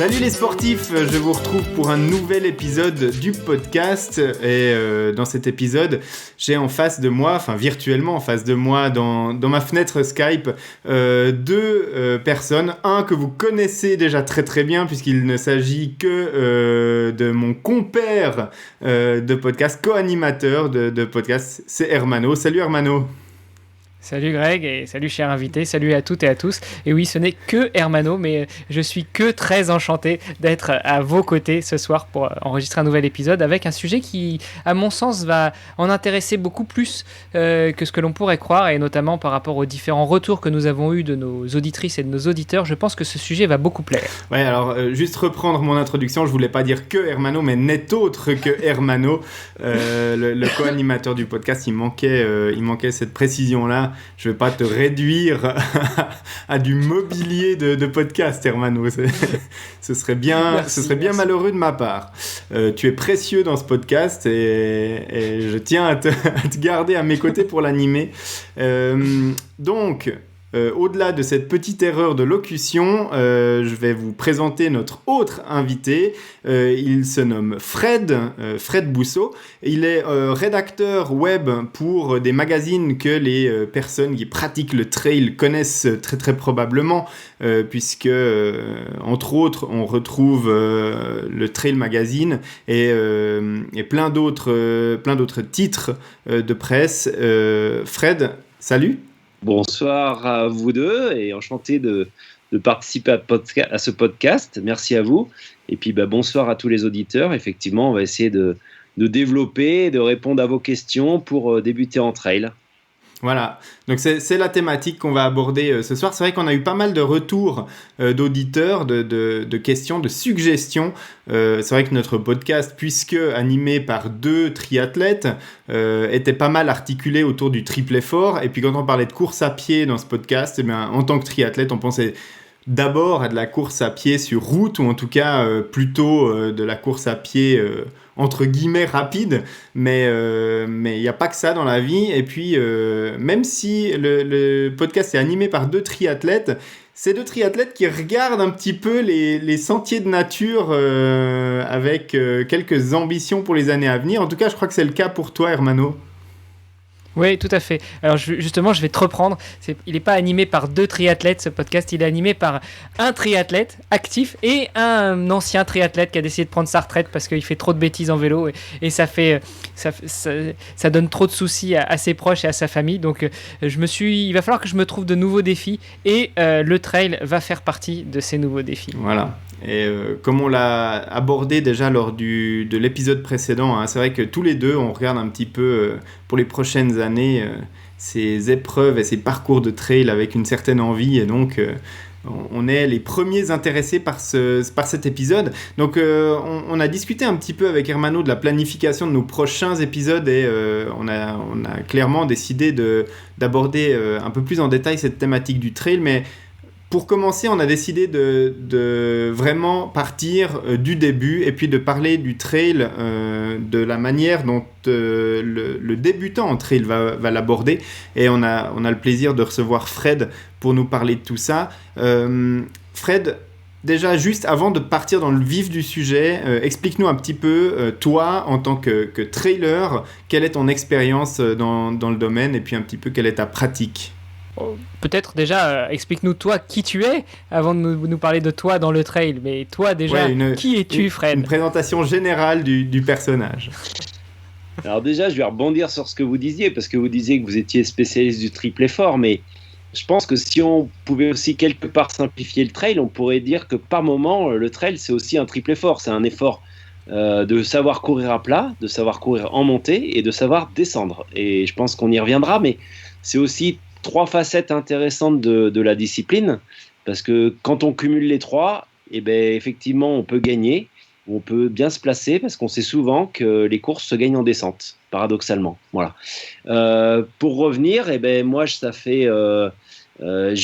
Salut les sportifs, je vous retrouve pour un nouvel épisode du podcast et dans cet épisode j'ai en face de moi, enfin virtuellement en face de moi dans ma fenêtre Skype deux personnes, un que vous connaissez déjà très très bien puisqu'il ne s'agit que de mon compère de podcast, co-animateur de podcast, c'est Hermano. Salut Hermano. Salut Greg et salut cher invité, salut à toutes et à tous. Et oui, ce n'est que Hermano, mais je suis que très enchanté d'être à vos côtés ce soir pour enregistrer un nouvel épisode avec un sujet qui, à mon sens, va en intéresser beaucoup plus que ce que l'on pourrait croire, et notamment par rapport aux différents retours que nous avons eus de nos auditrices et de nos auditeurs. Je pense que ce sujet va beaucoup plaire. Ouais, alors juste reprendre mon introduction, je voulais pas dire que Hermano, mais n'est autre que Hermano, le co-animateur du podcast. Il manquait cette précision-là. Je ne vais pas te réduire à du mobilier de podcast, Hermano. Ce serait bien malheureux de ma part. Tu es précieux dans ce podcast et je tiens à te garder à mes côtés pour l'animer. Donc, au-delà de cette petite erreur de locution, je vais vous présenter notre autre invité. Il se nomme Fred Bousseau. Il est rédacteur web pour des magazines que les personnes qui pratiquent le trail connaissent très très probablement, puisque entre autres on retrouve le Trail Magazine et plein d'autres titres de presse. Fred, salut. Bonsoir à vous deux et enchanté de participer à ce podcast. Merci à vous. Et puis bonsoir à tous les auditeurs. Effectivement, on va essayer de développer, de répondre à vos questions pour débuter en trail. Voilà, donc c'est la thématique qu'on va aborder ce soir. C'est vrai qu'on a eu pas mal de retours d'auditeurs, de questions, de suggestions. C'est vrai que notre podcast, puisque animé par deux triathlètes, était pas mal articulé autour du triple effort. Et puis quand on parlait de course à pied dans ce podcast, en tant que triathlète, on pensait d'abord à de la course à pied sur route, ou en tout cas plutôt de la course à pied entre guillemets rapide, mais il n'y a pas que ça dans la vie. Et puis même si le podcast est animé par deux triathlètes, c'est deux triathlètes qui regardent un petit peu les sentiers de nature avec quelques ambitions pour les années à venir. En tout cas, je crois que c'est le cas pour toi, Hermano. Oui, tout à fait. Alors justement, je vais te reprendre. Il n'est pas animé par deux triathlètes, ce podcast. Il est animé par un triathlète actif et un ancien triathlète qui a décidé de prendre sa retraite parce qu'il fait trop de bêtises en vélo et ça donne trop de soucis à ses proches et à sa famille. Donc il va falloir que je me trouve de nouveaux défis et le trail va faire partie de ces nouveaux défis. Voilà. Et comme on l'a abordé déjà lors de l'épisode précédent, c'est vrai que tous les deux, on regarde un petit peu pour les prochaines années ces épreuves et ces parcours de trail avec une certaine envie. Et donc, on est les premiers intéressés par cet épisode. Donc, on a discuté un petit peu avec Hermano de la planification de nos prochains épisodes et on a clairement décidé d'aborder un peu plus en détail cette thématique du trail. Mais pour commencer, on a décidé de vraiment partir du début et puis de parler du trail de la manière dont le débutant en trail va l'aborder. Et on a le plaisir de recevoir Fred pour nous parler de tout ça. Fred, déjà, juste avant de partir dans le vif du sujet, explique-nous un petit peu, toi, en tant que trailer, quelle est ton expérience dans le domaine et puis un petit peu quelle est ta pratique ? Peut-être déjà, explique-nous toi qui tu es avant de nous parler de toi dans le trail. Mais toi déjà, qui es-tu, Fred ? Une présentation générale du personnage. Alors déjà, je vais rebondir sur ce que vous disiez, parce que vous disiez que vous étiez spécialiste du triple effort, mais je pense que si on pouvait aussi quelque part simplifier le trail, on pourrait dire que par moment, le trail, c'est aussi un triple effort. C'est un effort de savoir courir à plat, de savoir courir en montée et de savoir descendre. Et je pense qu'on y reviendra, mais c'est aussi trois facettes intéressantes de la discipline, parce que quand on cumule les trois, effectivement, on peut gagner, on peut bien se placer, parce qu'on sait souvent que les courses se gagnent en descente, paradoxalement. Voilà. Pour revenir, moi, je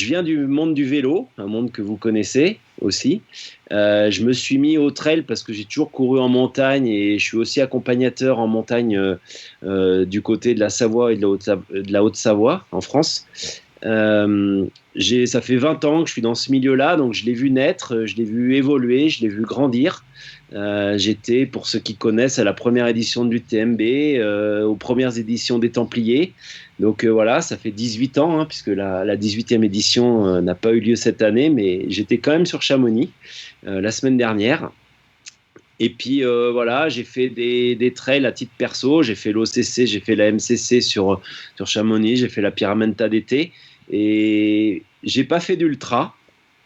viens du monde du vélo, un monde que vous connaissez aussi. Je me suis mis au trail parce que j'ai toujours couru en montagne et je suis aussi accompagnateur en montagne du côté de la Savoie et de la Haute-Savoie en France. Ça fait 20 ans que je suis dans ce milieu-là, donc je l'ai vu naître, je l'ai vu évoluer, je l'ai vu grandir. J'étais, pour ceux qui connaissent, à la première édition de l'UTMB, aux premières éditions des Templiers. Donc voilà, ça fait 18 ans, hein, puisque la 18e édition n'a pas eu lieu cette année, mais j'étais quand même sur Chamonix la semaine dernière. Et puis voilà, j'ai fait des trails à titre perso, j'ai fait l'OCC, j'ai fait la MCC sur Chamonix, j'ai fait la Pyramenta d'été. Et j'ai pas fait d'ultra,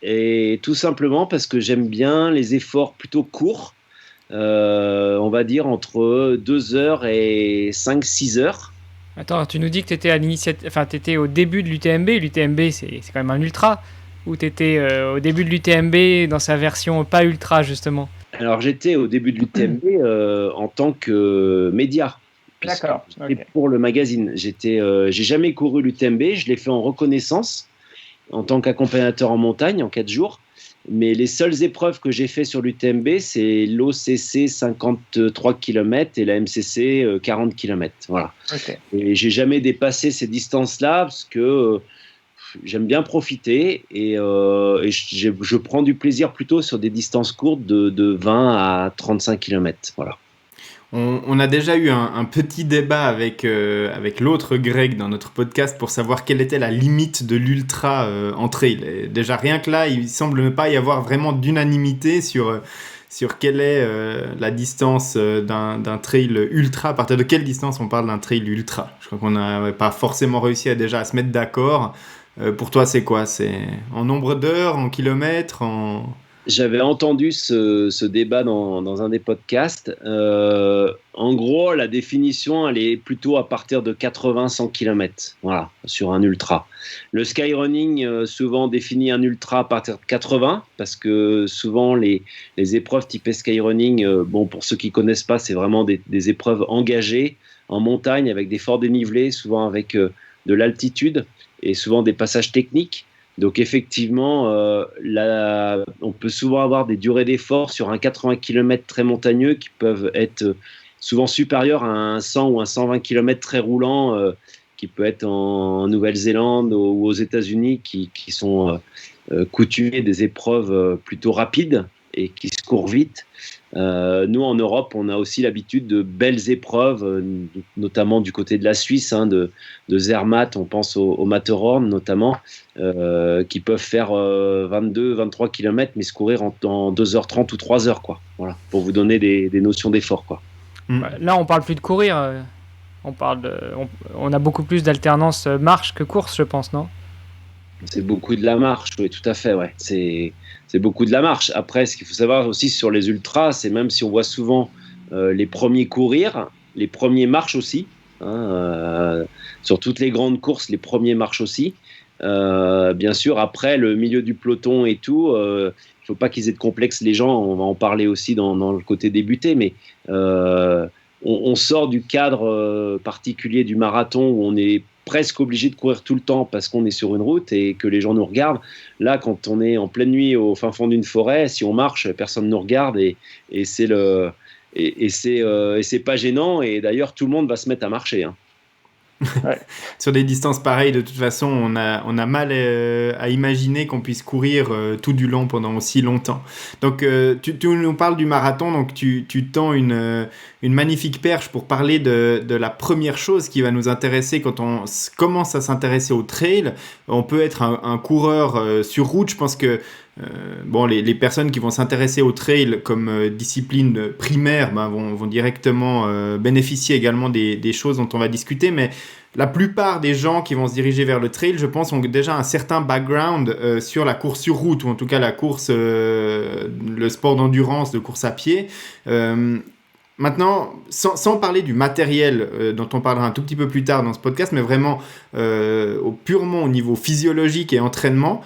et tout simplement parce que j'aime bien les efforts plutôt courts, on va dire entre 2 heures et 5-6 heures. Attends, tu nous dis que tu étais au début de l'UTMB. L'UTMB, c'est quand même un ultra. Ou tu étais au début de l'UTMB dans sa version pas ultra, justement? Alors j'étais au début de l'UTMB en tant que média. D'accord. Okay. Pour le magazine. J'ai jamais couru l'UTMB, je l'ai fait en reconnaissance en tant qu'accompagnateur en montagne en 4 jours. Mais les seules épreuves que j'ai fait sur l'UTMB, c'est l'OCC 53 km et la MCC 40 km. Voilà. Okay. Et j'ai jamais dépassé ces distances-là parce que j'aime bien profiter et je prends du plaisir plutôt sur des distances courtes de 20 à 35 km. Voilà. On a déjà eu un petit débat avec l'autre Greg dans notre podcast pour savoir quelle était la limite de l'ultra en trail. Et déjà rien que là, il semble ne pas y avoir vraiment d'unanimité sur quelle est la distance d'un trail ultra. À partir de quelle distance on parle d'un trail ultra? Je crois qu'on n'a pas forcément réussi à se mettre d'accord. Pour toi, c'est quoi? C'est en nombre d'heures, en kilomètres, J'avais entendu ce débat dans un des podcasts. En gros, la définition, elle est plutôt à partir de 80-100 km, voilà, sur un ultra. Le skyrunning, souvent définit un ultra à partir de 80, parce que souvent les épreuves typées skyrunning, pour ceux qui ne connaissent pas, c'est vraiment des épreuves engagées en montagne avec des forts dénivelés, souvent avec de l'altitude et souvent des passages techniques. Donc effectivement, on peut souvent avoir des durées d'effort sur un 80 km très montagneux qui peuvent être souvent supérieures à un 100 ou un 120 km très roulant qui peut être en Nouvelle-Zélande ou aux États-Unis qui sont coutumiers des épreuves plutôt rapides et qui se courent vite. Nous, en Europe, on a aussi l'habitude de belles épreuves, notamment du côté de la Suisse, de Zermatt, on pense au Matterhorn notamment, qui peuvent faire 22-23 km, mais se courir en 2h30 ou 3h, quoi. Voilà, pour vous donner des notions d'effort, quoi. Là, on parle plus de courir, on a beaucoup plus d'alternance marche que course, je pense, non? C'est beaucoup de la marche, oui, tout à fait, ouais. C'est beaucoup de la marche. Après, ce qu'il faut savoir aussi sur les ultras, c'est même si on voit souvent les premiers courir, les premiers marchent aussi. Sur toutes les grandes courses, les premiers marchent aussi. Bien sûr, après, le milieu du peloton et tout, il ne faut pas qu'ils aient de complexe, les gens. On va en parler aussi dans le côté débuté, mais on sort du cadre particulier du marathon où on est presque obligé de courir tout le temps parce qu'on est sur une route et que les gens nous regardent. Là, quand on est en pleine nuit au fin fond d'une forêt, si on marche, personne ne nous regarde et c'est pas gênant. Et d'ailleurs, tout le monde va se mettre à marcher. Hein. Ouais. Sur des distances pareilles, de toute façon, on a mal à imaginer qu'on puisse courir tout du long pendant aussi longtemps. Donc, tu nous parles du marathon, donc tu tends une magnifique perche pour parler de la première chose qui va nous intéresser quand on commence à s'intéresser au trail. On peut être un coureur sur route. Je pense que les personnes qui vont s'intéresser au trail comme discipline primaire vont directement bénéficier également des choses dont on va discuter, mais la plupart des gens qui vont se diriger vers le trail, je pense, ont déjà un certain background sur la course sur route, ou en tout cas la course, le sport d'endurance, de course à pied. Maintenant, sans parler du matériel dont on parlera un tout petit peu plus tard dans ce podcast, mais vraiment purement au niveau physiologique et entraînement,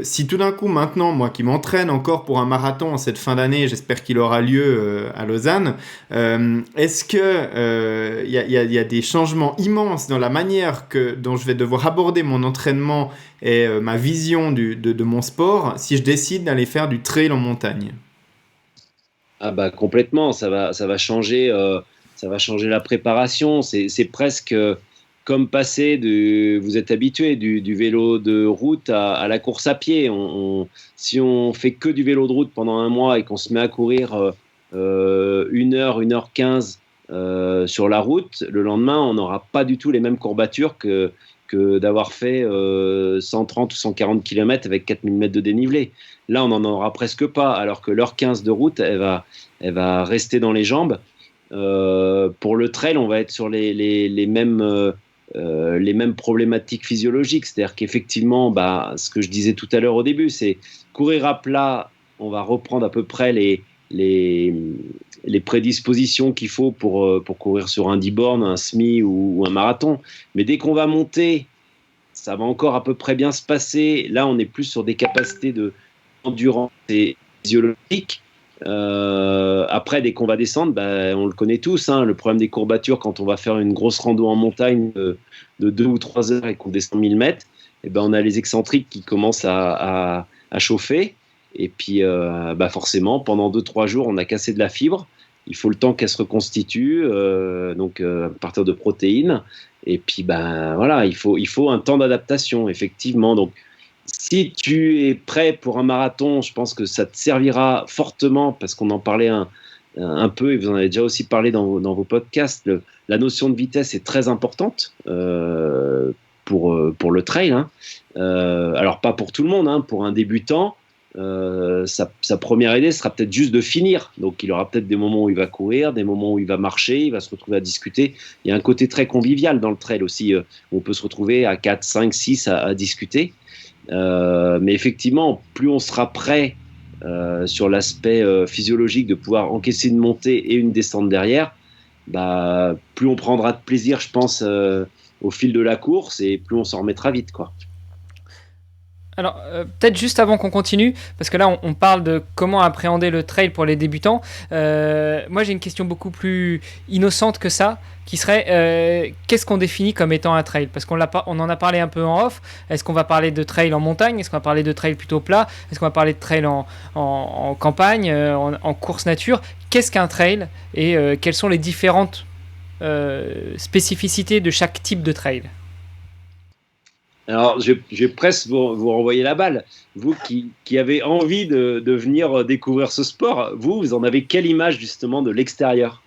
si tout d'un coup, maintenant, moi qui m'entraîne encore pour un marathon en cette fin d'année, j'espère qu'il aura lieu à Lausanne, est-ce que y a des changements immenses dans la manière dont je vais devoir aborder mon entraînement et ma vision de mon sport si je décide d'aller faire du trail en montagne? Ah bah complètement, ça va changer la préparation. C'est presque comme passer vous êtes habitué du vélo de route à la course à pied. Si on fait que du vélo de route pendant un mois et qu'on se met à courir 1 heure 15 sur la route, le lendemain, on n'aura pas du tout les mêmes courbatures que d'avoir fait 130 ou 140 km avec 4000 mètres de dénivelé. Là, on n'en aura presque pas, alors que l'heure 15 de route, elle va rester dans les jambes. Pour le trail, on va être sur les mêmes problématiques physiologiques. C'est-à-dire qu'effectivement, ce que je disais tout à l'heure au début, c'est courir à plat, on va reprendre à peu près les prédispositions qu'il faut pour courir sur un 10 bornes, un semi ou un marathon. Mais dès qu'on va monter, ça va encore à peu près bien se passer. Là, on est plus sur des capacités d'endurance et physiologiques. Après, dès qu'on va descendre, on le connaît tous, le problème des courbatures quand on va faire une grosse rando en montagne de 2 ou 3 heures et qu'on descend 1000 mètres, on a les excentriques qui commencent à chauffer. Et puis, forcément, pendant 2-3 jours, on a cassé de la fibre. Il faut le temps qu'elle se reconstitue, donc à partir de protéines. Et puis, voilà, il faut un temps d'adaptation, effectivement. Donc, si tu es prêt pour un marathon, je pense que ça te servira fortement, parce qu'on en parlait un peu, et vous en avez déjà aussi parlé dans vos podcasts. La notion de vitesse est très importante pour le trail. Alors, pas pour tout le monde, pour un débutant. Sa première idée sera peut-être juste de finir. Donc il aura peut-être des moments où il va courir, des moments où il va marcher, il va se retrouver à discuter. Il y a un côté très convivial dans le trail aussi, où on peut se retrouver à 4, 5, 6 à discuter. Mais effectivement, plus on sera prêt sur l'aspect physiologique de pouvoir encaisser une montée et une descente derrière, plus on prendra de plaisir, je pense, au fil de la course, et plus on s'en remettra vite, quoi. Alors, peut-être juste avant qu'on continue, parce que là, on parle de comment appréhender le trail pour les débutants. Moi, j'ai une question beaucoup plus innocente que ça, qui serait qu'est-ce qu'on définit comme étant un trail ? Parce qu'on en a parlé un peu en off. Est-ce qu'on va parler de trail en montagne ? Est-ce qu'on va parler de trail plutôt plat ? Est-ce qu'on va parler de trail en campagne, en course nature ? Qu'est-ce qu'un trail ? Et quelles sont les différentes spécificités de chaque type de trail ? Alors, je vais presque vous renvoyer la balle. Vous qui avez envie de venir découvrir ce sport, vous en avez quelle image justement de l'extérieur ?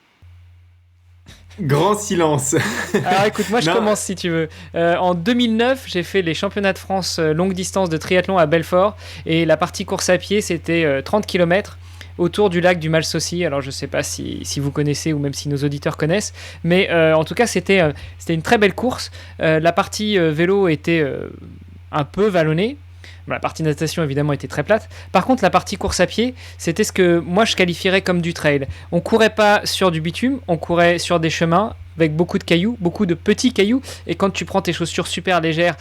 Grand silence. Alors écoute, moi je commence si tu veux. En 2009, j'ai fait les championnats de France longue distance de triathlon à Belfort. Et la partie course à pied, c'était 30 km. Autour du lac du Malsaucy. Alors je ne sais pas si vous connaissez ou même si nos auditeurs connaissent, mais en tout cas c'était une très belle course. La partie vélo était un peu vallonnée. La partie natation évidemment était très plate. Par contre la partie course à pied, c'était ce que moi je qualifierais comme du trail. On courait pas sur du bitume, on courait sur des chemins avec beaucoup de cailloux, beaucoup de petits cailloux, et quand tu prends tes chaussures super légères,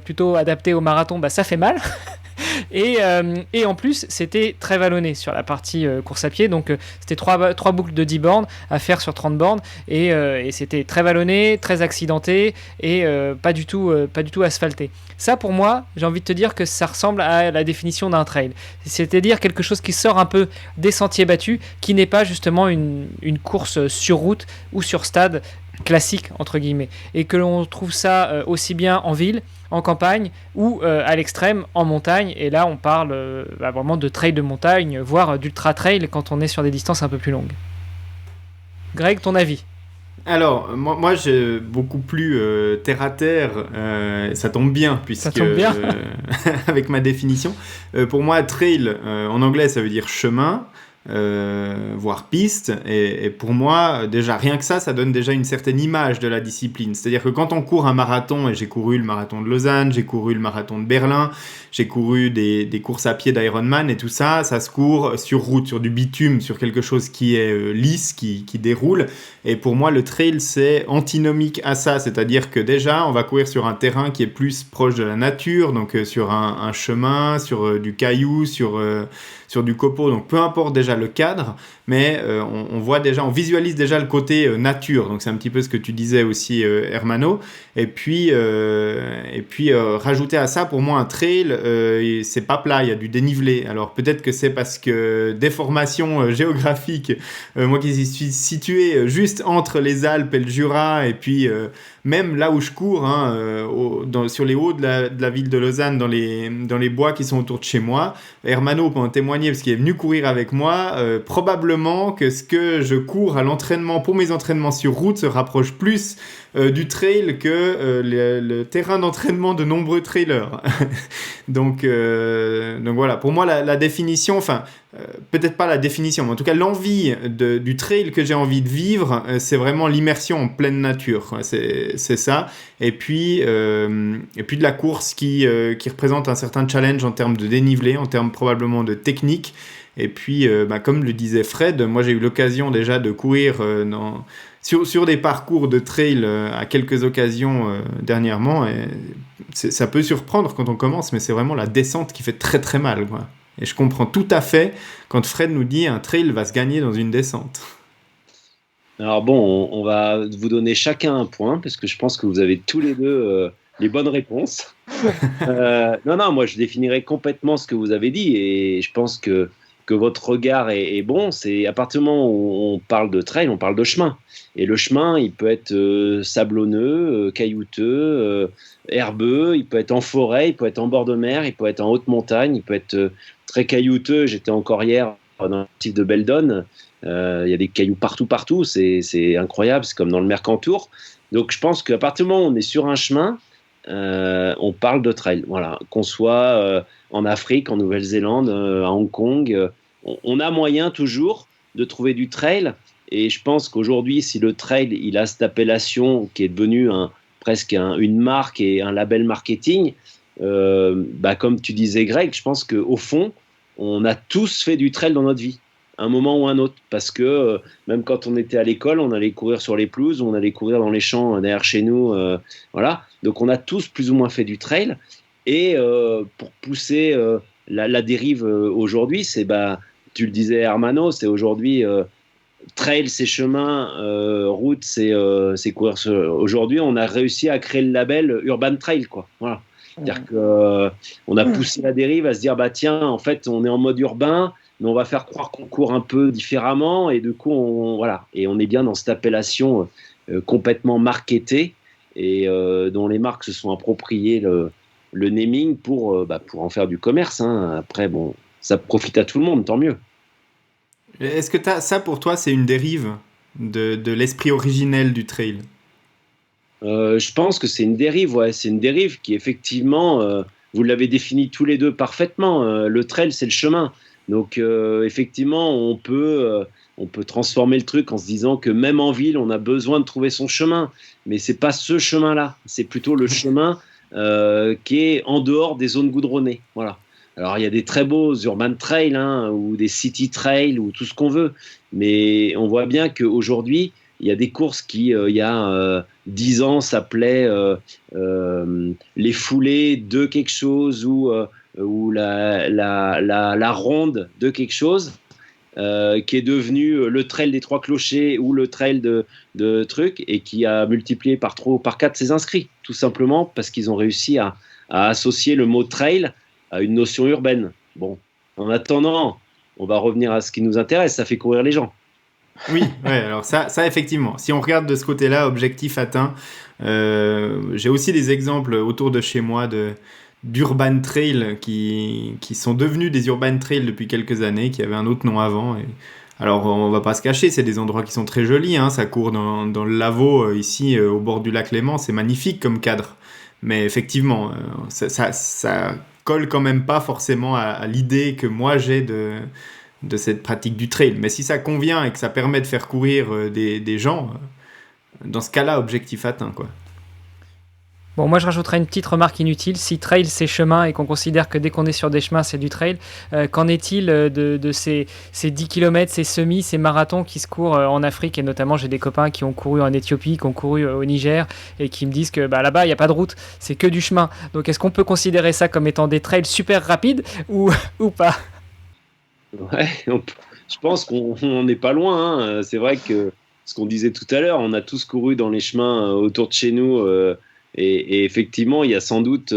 plutôt adaptées au marathon, ça fait mal. Et en plus, c'était très vallonné sur la partie course à pied. Donc, c'était 3 boucles de 10 bornes à faire sur 30 bornes. Et c'était très vallonné, très accidenté et pas du tout asphalté. Ça, pour moi, j'ai envie de te dire que ça ressemble à la définition d'un trail. C'est-à-dire quelque chose qui sort un peu des sentiers battus, qui n'est pas justement une course sur route ou sur stade classique, entre guillemets. Et que l'on trouve ça aussi bien en ville, en campagne ou à l'extrême en montagne, et là on parle vraiment de trail de montagne, voire d'ultra trail quand on est sur des distances un peu plus longues. Greg, ton avis ? Alors, moi j'ai beaucoup plus terre à terre, ça tombe bien, puisque ça tombe bien. avec ma définition. Pour moi, trail, en anglais, ça veut dire chemin, voire piste, et pour moi déjà rien que ça donne déjà une certaine image de la discipline. C'est-à-dire que quand on court un marathon, et j'ai couru le marathon de Lausanne, j'ai couru le marathon de Berlin, j'ai couru des courses à pied d'Ironman, et tout ça se court sur route, sur du bitume, sur quelque chose qui est lisse, qui déroule. Et pour moi le trail c'est antinomique à ça, c'est-à-dire que déjà on va courir sur un terrain qui est plus proche de la nature, donc sur un chemin, sur du caillou, sur du copeau, donc peu importe déjà le cadre, mais on voit déjà, on visualise déjà le côté nature. Donc c'est un petit peu ce que tu disais aussi, Hermano. Et puis rajouter à ça, pour moi, un trail, c'est pas plat, il y a du dénivelé. Alors peut-être que c'est parce que déformation géographique, moi qui suis situé juste entre les Alpes et le Jura, et puis même là où je cours, sur les hauts de la ville de Lausanne, dans les bois qui sont autour de chez moi, Hermano peut en témoigner parce qu'il est venu courir avec moi, probablement que ce que je cours à l'entraînement, pour mes entraînements sur route, se rapproche plus du trail que le terrain d'entraînement de nombreux trailers. Donc voilà, pour moi la définition, peut-être pas la définition, mais en tout cas l'envie du trail que j'ai envie de vivre, c'est vraiment l'immersion en pleine nature, quoi. C'est ça. Et puis de la course qui représente un certain challenge en termes de dénivelé, en termes probablement de technique. Et puis, comme le disait Fred, moi j'ai eu l'occasion déjà de courir sur des parcours de trail à quelques occasions dernièrement. Et ça peut surprendre quand on commence, mais c'est vraiment la descente qui fait très très mal, quoi. Et je comprends tout à fait quand Fred nous dit un trail va se gagner dans une descente. Alors bon, on va vous donner chacun un point, parce que je pense que vous avez tous les deux les bonnes réponses. Non, moi je définirais complètement ce que vous avez dit, et je pense que votre regard est bon. C'est à partir du moment où on parle de trail, on parle de chemin. Et le chemin, il peut être sablonneux, caillouteux, herbeux, il peut être en forêt, il peut être en bord de mer, il peut être en haute montagne, il peut être très caillouteux. J'étais encore hier dans le massif de Beldon. Il y a des cailloux partout. C'est incroyable, c'est comme dans le Mercantour. Donc je pense qu'à partir du moment où on est sur un chemin, on parle de trail. Voilà. Qu'on soit en Afrique, en Nouvelle-Zélande, à Hong Kong, on a moyen toujours de trouver du trail. Et je pense qu'aujourd'hui, si le trail il a cette appellation qui est devenue presque une marque et un label marketing, comme tu disais Greg, je pense qu'au fond, on a tous fait du trail dans notre vie, un moment ou un autre, parce que même quand on était à l'école, on allait courir sur les pelouses, on allait courir dans les champs derrière chez nous, voilà. Donc on a tous plus ou moins fait du trail. Et pour pousser la dérive aujourd'hui, tu le disais Hermano, c'est aujourd'hui trail, c'est chemin, route, c'est courir. Aujourd'hui, on a réussi à créer le label Urban Trail, quoi. Voilà. C'est-à-dire qu'on a poussé la dérive à se dire, tiens, en fait, on est en mode urbain, mais on va faire croire qu'on court un peu différemment, et du coup, on est bien dans cette appellation complètement marketée, et dont les marques se sont appropriées le naming pour en faire du commerce, hein. Après, bon, ça profite à tout le monde, tant mieux. Est-ce que ça, pour toi, c'est une dérive de l'esprit originel du trail ? Je pense que c'est une dérive, ouais. C'est une dérive qui, effectivement, vous l'avez défini tous les deux parfaitement. Le trail, c'est le chemin. Donc, effectivement, on peut transformer le truc en se disant que même en ville, on a besoin de trouver son chemin. Mais c'est pas ce chemin-là. C'est plutôt le chemin qui est en dehors des zones goudronnées. Voilà. Alors, il y a des très beaux urban trails, ou des city trails, ou tout ce qu'on veut. Mais on voit bien qu'aujourd'hui, il y a des courses qui, il y a 10 ans, s'appelaient les foulées de quelque chose, ou la ronde de quelque chose, qui est devenu le trail des Trois Clochers ou le trail de trucs, et qui a multiplié par 3 ou par 4 ses inscrits, tout simplement parce qu'ils ont réussi à associer le mot trail à une notion urbaine. Bon, en attendant, on va revenir à ce qui nous intéresse, ça fait courir les gens. Oui, ouais, alors ça effectivement, si on regarde de ce côté-là, objectif atteint, j'ai aussi des exemples autour de chez moi d'urban trails qui sont devenus des urban trails depuis quelques années, qui avaient un autre nom avant. Alors on va pas se cacher, c'est des endroits qui sont très jolis, ça court dans le Lavaux, ici au bord du lac Léman, c'est magnifique comme cadre. Mais effectivement, ça colle quand même pas forcément à l'idée que moi j'ai de cette pratique du trail. Mais si ça convient et que ça permet de faire courir des gens, dans ce cas-là, objectif atteint, quoi. Bon, moi je rajouterais une petite remarque inutile. Si trail c'est chemin et qu'on considère que dès qu'on est sur des chemins c'est du trail, qu'en est-il de ces 10 km, ces semis, ces marathons qui se courent en Afrique? Et notamment j'ai des copains qui ont couru en Éthiopie, qui ont couru au Niger, et qui me disent que là-bas il n'y a pas de route, c'est que du chemin. Donc est-ce qu'on peut considérer ça comme étant des trails super rapides ou pas? Ouais, je pense qu'on n'est pas loin. Hein. C'est vrai que ce qu'on disait tout à l'heure, on a tous couru dans les chemins autour de chez nous. Et effectivement, il y a sans doute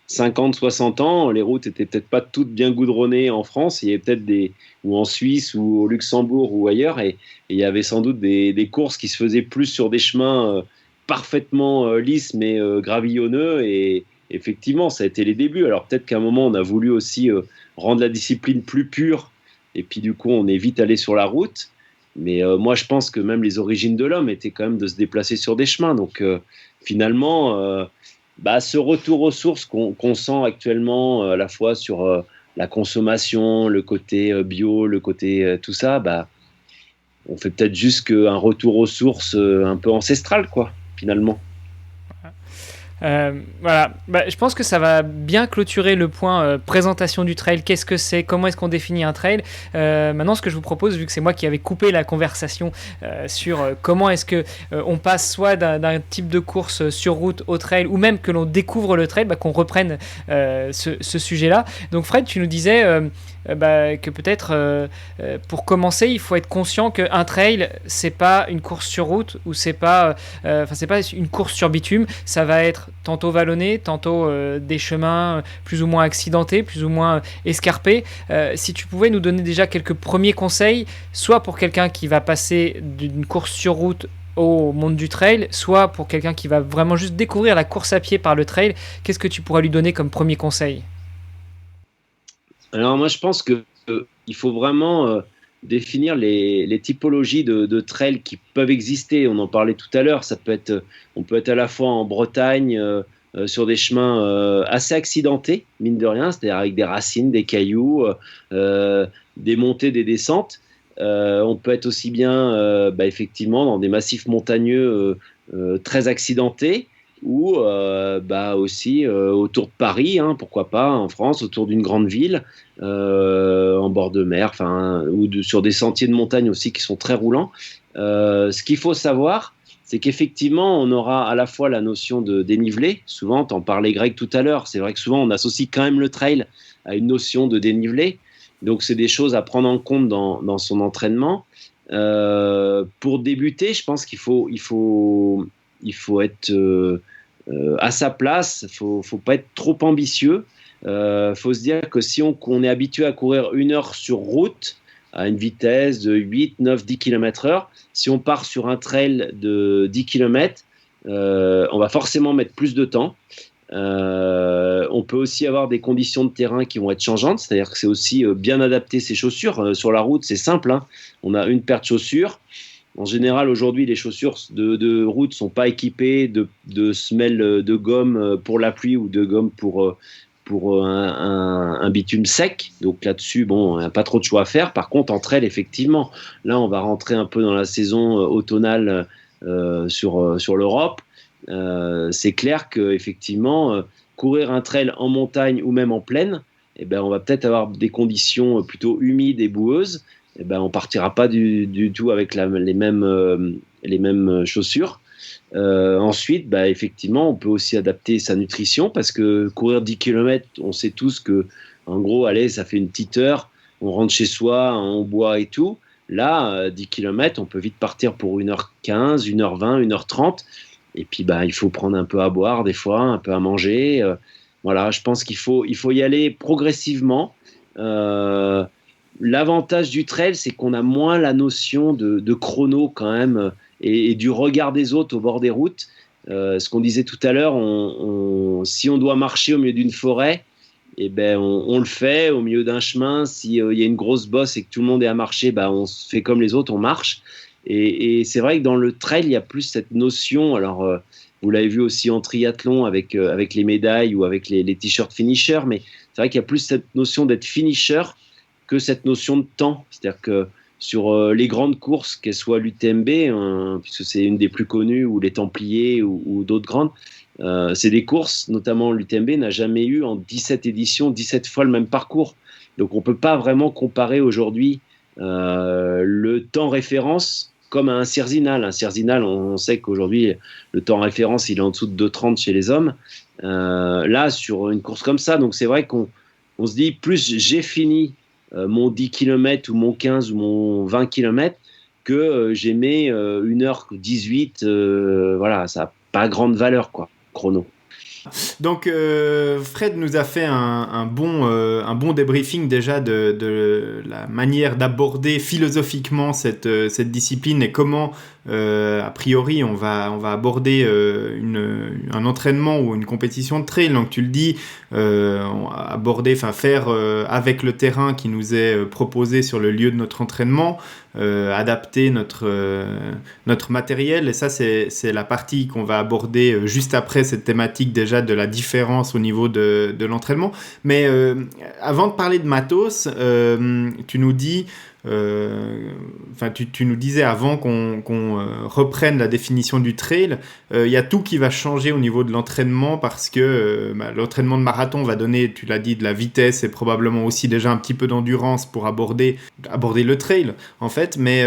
50, 60 ans, les routes étaient peut-être pas toutes bien goudronnées en France. Il y avait peut-être ou en Suisse, ou au Luxembourg, ou ailleurs. Et il y avait sans doute des courses qui se faisaient plus sur des chemins parfaitement lisses, mais gravillonneux. Et effectivement, ça a été les débuts. Alors peut-être qu'à un moment, on a voulu aussi rendre la discipline plus pure. Et puis du coup, on est vite allé sur la route. Mais moi, je pense que même les origines de l'homme étaient quand même de se déplacer sur des chemins. Donc finalement, ce retour aux sources qu'on sent actuellement, à la fois sur la consommation, le côté bio, le côté tout ça, on fait peut-être juste un retour aux sources un peu ancestral, quoi, finalement. Voilà, je pense que ça va bien clôturer le point présentation du trail. Qu'est-ce que c'est? Comment est-ce qu'on définit un trail? Maintenant, ce que je vous propose, vu que c'est moi qui avais coupé la conversation sur comment est-ce que on passe soit d'un type de course sur route au trail, ou même que l'on découvre le trail, qu'on reprenne ce sujet-là. Donc Fred, tu nous disais que peut-être pour commencer, il faut être conscient qu'un trail, c'est pas une course sur route, ou c'est pas une course sur bitume. Ça va être tantôt vallonné, tantôt des chemins plus ou moins accidentés, plus ou moins escarpés. Si tu pouvais nous donner déjà quelques premiers conseils, soit pour quelqu'un qui va passer d'une course sur route au monde du trail, soit pour quelqu'un qui va vraiment juste découvrir la course à pied par le trail, qu'est-ce que tu pourrais lui donner comme premier conseil? Alors moi, je pense qu'il faut vraiment définir les typologies de trails qui peuvent exister. On en parlait tout à l'heure. On peut être à la fois en Bretagne, sur des chemins assez accidentés, mine de rien, c'est-à-dire avec des racines, des cailloux, des montées, des descentes. On peut être aussi bien, effectivement, dans des massifs montagneux très accidentés, ou aussi autour de Paris, hein, pourquoi pas, en France, autour d'une grande ville, en bord de mer, sur des sentiers de montagne aussi qui sont très roulants. Ce qu'il faut savoir, c'est qu'effectivement, on aura à la fois la notion de dénivelé. Souvent, tu en parlais Greg tout à l'heure, c'est vrai que souvent on associe quand même le trail à une notion de dénivelé. Donc c'est des choses à prendre en compte dans son entraînement. Pour débuter, je pense qu'il faut être à sa place. Faut pas être trop ambitieux. Faut se dire que si on est habitué à courir 1 heure sur route à une vitesse de 8, 9, 10 km/h, si on part sur un trail de 10 km, on va forcément mettre plus de temps. On peut aussi avoir des conditions de terrain qui vont être changeantes, c'est-à-dire que c'est aussi bien adapter ses chaussures. Sur la route, c'est simple, hein. On a une paire de chaussures. En général, aujourd'hui, les chaussures de route ne sont pas équipées de semelles de gomme pour la pluie, ou de gomme pour un bitume sec. Donc là-dessus, on n'a pas trop de choix à faire. Par contre, entre elles, effectivement, là, on va rentrer un peu dans la saison automnale sur l'Europe. C'est clair qu'effectivement, courir un trail en montagne ou même en plaine, on va peut-être avoir des conditions plutôt humides et boueuses. On partira pas du tout avec les mêmes chaussures. Ensuite, effectivement, on peut aussi adapter sa nutrition, parce que courir 10 km, on sait tous que, en gros, allez, ça fait une petite heure, on rentre chez soi, on boit et tout. Là, 10 km, on peut vite partir pour 1h15, 1h20, 1h30. Et puis, il faut prendre un peu à boire des fois, un peu à manger. Voilà, je pense qu'il faut y aller progressivement. L'avantage du trail, c'est qu'on a moins la notion de chrono quand même, et du regard des autres au bord des routes. Ce qu'on disait tout à l'heure, si on doit marcher au milieu d'une forêt, on le fait au milieu d'un chemin. S'il y a une grosse bosse et que tout le monde est à marcher, on se fait comme les autres, on marche. Et c'est vrai que dans le trail, il y a plus cette notion. Alors, vous l'avez vu aussi en triathlon avec les médailles ou avec les t-shirts finisher, mais c'est vrai qu'il y a plus cette notion d'être finisher que cette notion de temps. C'est-à-dire que sur les grandes courses, qu'elles soient l'UTMB, puisque c'est une des plus connues, ou les Templiers ou d'autres grandes, c'est des courses, notamment l'UTMB n'a jamais eu en 17 éditions 17 fois le même parcours. Donc on ne peut pas vraiment comparer aujourd'hui le temps référence comme à un Cerzinal. Un Cerzinal, on sait qu'aujourd'hui le temps référence il est en dessous de 2,30 chez les hommes. Là, sur une course comme ça, donc c'est vrai qu'on se dit, plus j'ai fini mon 10 km ou mon 15 ou mon 20 km que j'ai mis 1h18. Voilà, ça n'a pas grande valeur, quoi, chrono. Donc Fred nous a fait un bon débriefing déjà de la manière d'aborder philosophiquement cette discipline et comment a priori on va aborder un entraînement ou une compétition de trail. Donc tu le dis, faire avec le terrain qui nous est proposé sur le lieu de notre entraînement, adapter notre matériel, et ça c'est la partie qu'on va aborder juste après cette thématique déjà de la différence au niveau de l'entraînement. Mais avant de parler de matos, tu nous dis tu nous disais avant qu'on reprenne la définition du trail, il y a tout qui va changer au niveau de l'entraînement parce que l'entraînement de marathon va donner, tu l'as dit, de la vitesse et probablement aussi déjà un petit peu d'endurance pour aborder le trail en fait. Mais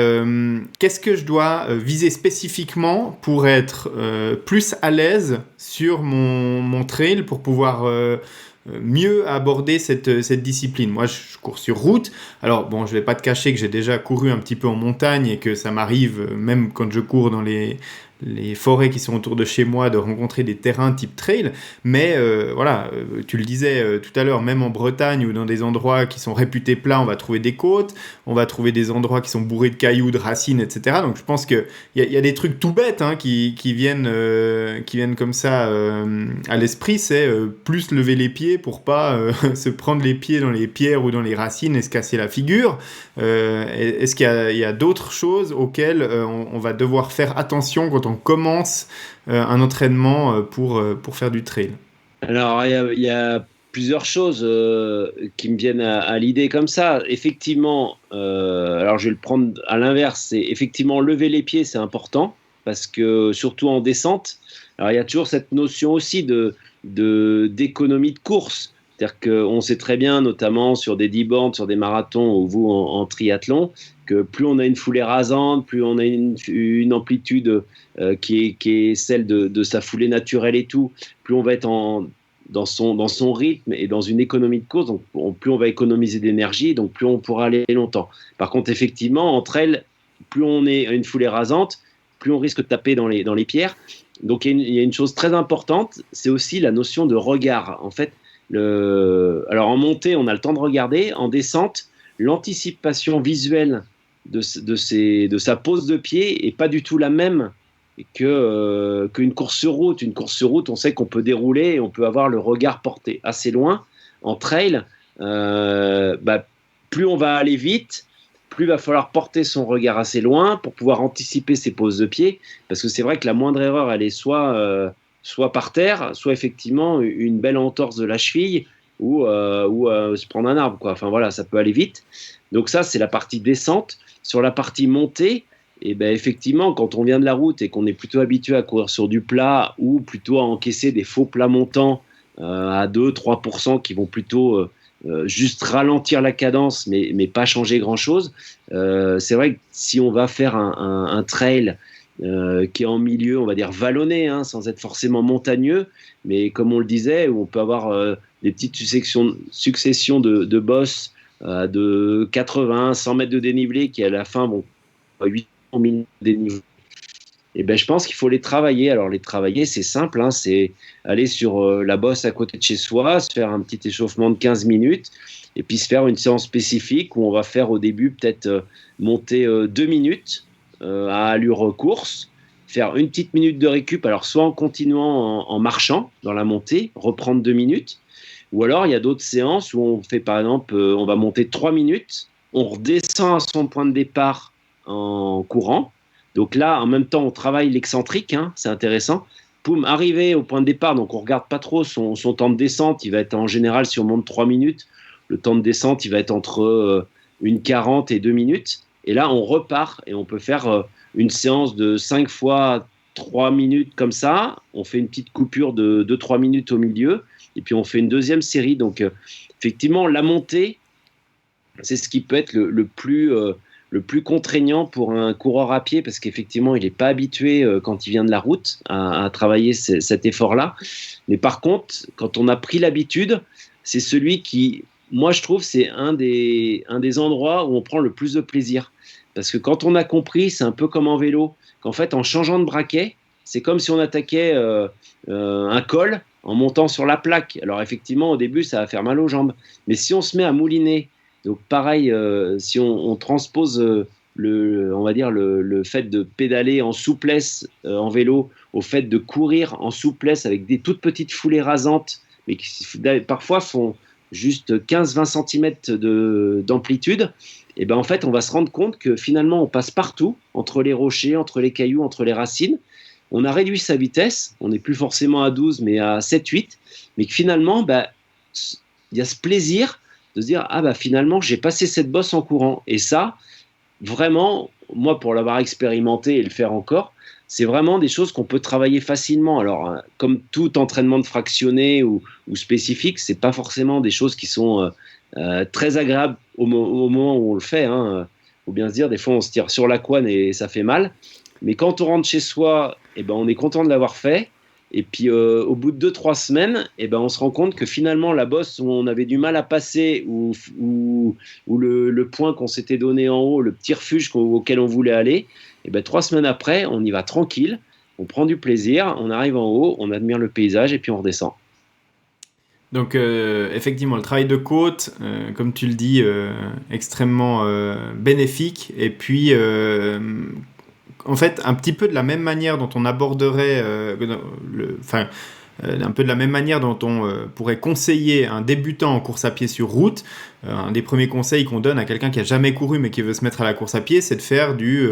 qu'est-ce que je dois viser spécifiquement pour être plus à l'aise sur mon trail pour pouvoir mieux aborder cette discipline? Moi, je cours sur route. Alors, bon, je vais pas te cacher que j'ai déjà couru un petit peu en montagne et que ça m'arrive, même quand je cours dans les forêts qui sont autour de chez moi, de rencontrer des terrains type trail. Mais tu le disais tout à l'heure, même en Bretagne ou dans des endroits qui sont réputés plats, on va trouver des côtes, on va trouver des endroits qui sont bourrés de cailloux, de racines, etc. Donc je pense qu'il y a des trucs tout bêtes qui viennent comme ça à l'esprit. C'est plus lever les pieds pour pas se prendre les pieds dans les pierres ou dans les racines et se casser la figure. Est-ce qu'il y a d'autres choses auxquelles on va devoir faire attention quand on commence un entraînement pour faire du trail? Alors, il y a plusieurs choses qui me viennent à l'idée comme ça. Effectivement, alors je vais le prendre à l'inverse, c'est effectivement lever les pieds, c'est important, parce que surtout en descente, alors il y a toujours cette notion aussi d'économie de course. C'est-à-dire qu'on sait très bien, notamment sur des 10 bornes, sur des marathons ou vous en triathlon, que plus on a une foulée rasante, plus on a une amplitude qui est celle de sa foulée naturelle et tout, plus on va être dans son rythme et dans une économie de course, donc plus on va économiser d'énergie, donc plus on pourra aller longtemps. Par contre, effectivement, entre elles, plus on est à une foulée rasante, plus on risque de taper dans les pierres. Donc il y a une chose très importante, c'est aussi la notion de regard. En fait, alors en montée, on a le temps de regarder. En descente, l'anticipation visuelle de sa pose de pied est pas du tout la même qu'une course sur route. Une course sur route, on sait qu'on peut dérouler et on peut avoir le regard porté assez loin. En trail, plus on va aller vite, plus il va falloir porter son regard assez loin pour pouvoir anticiper ses poses de pied. Parce que c'est vrai que la moindre erreur, elle est soit par terre, soit effectivement une belle entorse de la cheville ou se prendre un arbre, quoi. Enfin voilà, ça peut aller vite. Donc ça, c'est la partie descente. Sur la partie montée, effectivement, quand on vient de la route et qu'on est plutôt habitué à courir sur du plat ou plutôt à encaisser des faux plats montants à 2-3% qui vont plutôt juste ralentir la cadence mais pas changer grand-chose, c'est vrai que si on va faire un trail qui est en milieu, on va dire vallonné, sans être forcément montagneux, mais comme on le disait, où on peut avoir des petites successions de bosses de 80, 100 mètres de dénivelé qui à la fin vont 800 000 dénivelés. Et je pense qu'il faut les travailler. Alors les travailler, c'est simple, c'est aller sur la bosse à côté de chez soi, se faire un petit échauffement de 15 minutes, et puis se faire une séance spécifique où on va faire au début peut-être monter 2 minutes à allure course, faire une petite minute de récup, alors soit en continuant en marchant dans la montée, reprendre 2 minutes, ou alors il y a d'autres séances où on fait par exemple, on va monter 3 minutes, on redescend à son point de départ en courant. Donc là, en même temps, on travaille l'excentrique, c'est intéressant. Poum, arrivé au point de départ, donc on ne regarde pas trop son temps de descente, il va être en général, si on monte 3 minutes, le temps de descente, il va être entre 1,40 et 2 minutes. Et là, on repart et on peut faire une séance de 5 fois 3 minutes comme ça. On fait une petite coupure de 2-3 minutes au milieu et puis on fait une deuxième série. Donc, effectivement, la montée, c'est ce qui peut être le plus contraignant pour un coureur à pied parce qu'effectivement, il n'est pas habitué quand il vient de la route à travailler cet effort-là. Mais par contre, quand on a pris l'habitude, c'est celui qui moi, je trouve que c'est un des endroits où on prend le plus de plaisir. Parce que quand on a compris, c'est un peu comme en vélo, qu'en fait, en changeant de braquet, c'est comme si on attaquait un col en montant sur la plaque. Alors effectivement, au début, ça va faire mal aux jambes. Mais si on se met à mouliner, donc pareil, si on transpose on va dire le fait de pédaler en souplesse en vélo au fait de courir en souplesse avec des toutes petites foulées rasantes, mais qui parfois font juste 15-20 cm d'amplitude, et ben en fait, on va se rendre compte que finalement, on passe partout, entre les rochers, entre les cailloux, entre les racines. On a réduit sa vitesse, on n'est plus forcément à 12, mais à 7-8, mais que finalement, il y a ce plaisir de se dire, ah bah finalement, j'ai passé cette bosse en courant. Et ça, vraiment, moi, pour l'avoir expérimenté et le faire encore, c'est vraiment des choses qu'on peut travailler facilement. Alors, comme tout entraînement de fractionné ou spécifique, c'est pas forcément des choses qui sont très agréables au moment où on le fait. Hein. Faut bien se dire, des fois, on se tire sur la couenne et ça fait mal. Mais quand on rentre chez soi, eh ben, on est content de l'avoir fait. Et puis, au bout de 2-3 semaines, eh ben, on se rend compte que finalement, la bosse où on avait du mal à passer ou le point qu'on s'était donné en haut, le petit refuge auquel on voulait aller, eh ben, 3 semaines après, on y va tranquille, on prend du plaisir, on arrive en haut, on admire le paysage et puis on redescend. Donc effectivement, le travail de côte, comme tu le dis, extrêmement bénéfique. Et puis, en fait, un petit peu de la même manière dont on aborderait, un peu de la même manière dont on pourrait conseiller un débutant en course à pied sur route. Un des premiers conseils qu'on donne à quelqu'un qui a jamais couru mais qui veut se mettre à la course à pied, c'est de faire du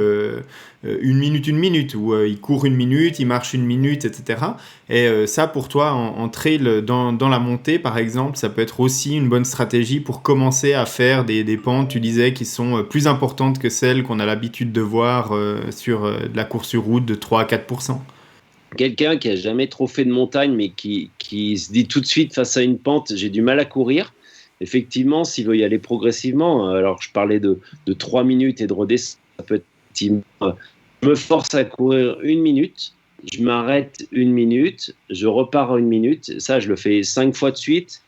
1 minute, où il court 1 minute, il marche 1 minute, etc. Et ça, pour toi, en trail, dans la montée, par exemple, ça peut être aussi une bonne stratégie pour commencer à faire des pentes, tu disais, qui sont plus importantes que celles qu'on a l'habitude de voir sur de la course sur route de 3-4%. Quelqu'un qui a jamais trop fait de montagne, mais qui se dit tout de suite face à une pente, j'ai du mal à courir. Effectivement, s'il veut y aller progressivement, alors je parlais de 3 minutes et de redescendre, ça peut être, je me force à courir 1 minute, je m'arrête 1 minute, je repars 1 minute, ça je le fais 5 fois de suite,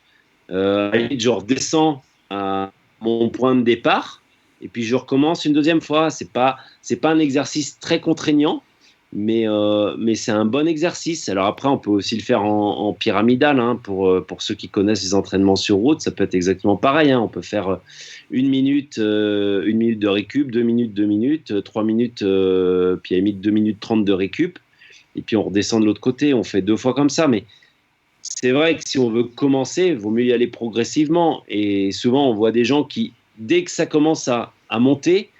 je redescends à mon point de départ, et puis je recommence une deuxième fois. C'est pas un exercice très contraignant, mais c'est un bon exercice. Alors après, on peut aussi le faire en pyramidal, hein, pour ceux qui connaissent les entraînements sur route, ça peut être exactement pareil, hein. On peut faire 1 minute, 1 minute de récup, 2 minutes, 2 minutes, 3 minutes, puis à la limite 2 minutes 30 de récup, et puis on redescend de l'autre côté, on fait 2 fois comme ça. Mais c'est vrai que si on veut commencer, il vaut mieux y aller progressivement, et souvent on voit des gens qui, dès que ça commence à monter,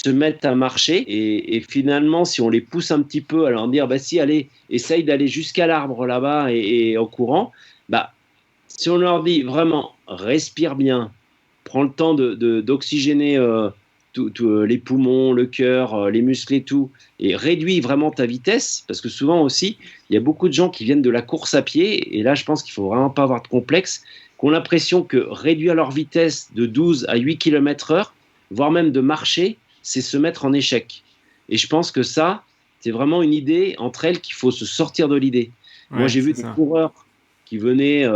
se mettent à marcher, et finalement, si on les pousse un petit peu à leur dire, bah si, allez, essaye d'aller jusqu'à l'arbre là-bas et en courant, bah, si on leur dit vraiment, respire bien, prends le temps d'oxygéner les poumons, le cœur, les muscles et tout, et réduis vraiment ta vitesse, parce que souvent aussi, il y a beaucoup de gens qui viennent de la course à pied, et là, je pense qu'il faut vraiment pas avoir de complexe, qui ont l'impression que réduire leur vitesse de 12 à 8 km/h, voire même de marcher, c'est se mettre en échec. Et je pense que ça, c'est vraiment une idée entre elles qu'il faut se sortir de l'idée. Ouais, moi, j'ai vu des coureurs qui venaient,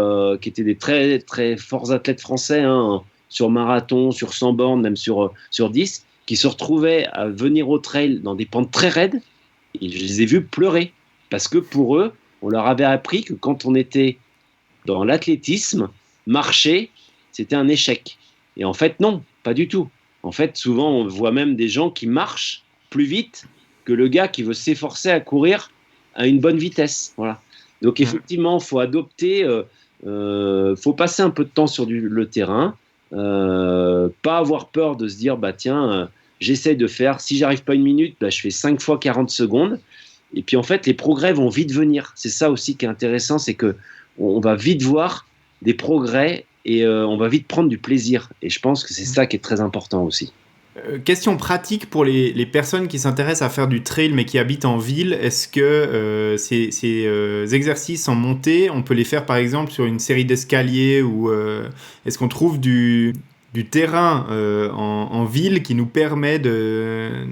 qui étaient des très, très forts athlètes français, hein, sur marathon, sur 100 bornes, même sur 10, qui se retrouvaient à venir au trail dans des pentes très raides, et je les ai vus pleurer. Parce que pour eux, on leur avait appris que quand on était dans l'athlétisme, marcher, c'était un échec. Et en fait, non, pas du tout. En fait, souvent, on voit même des gens qui marchent plus vite que le gars qui veut s'efforcer à courir à une bonne vitesse. Voilà. Donc, effectivement, il faut adopter, faut passer un peu de temps sur le terrain, pas avoir peur de se dire, bah tiens, j'essaye de faire, si j'arrive pas 1 minute, bah, je fais 5 fois 40 secondes. Et puis, en fait, les progrès vont vite venir. C'est ça aussi qui est intéressant, c'est qu'on va vite voir des progrès, et on va vite prendre du plaisir. Et je pense que c'est ça qui est très important aussi. Question pratique pour les personnes qui s'intéressent à faire du trail mais qui habitent en ville. Est-ce que ces exercices en montée, on peut les faire par exemple sur une série d'escaliers, ou est-ce qu'on trouve du terrain en ville qui nous permet de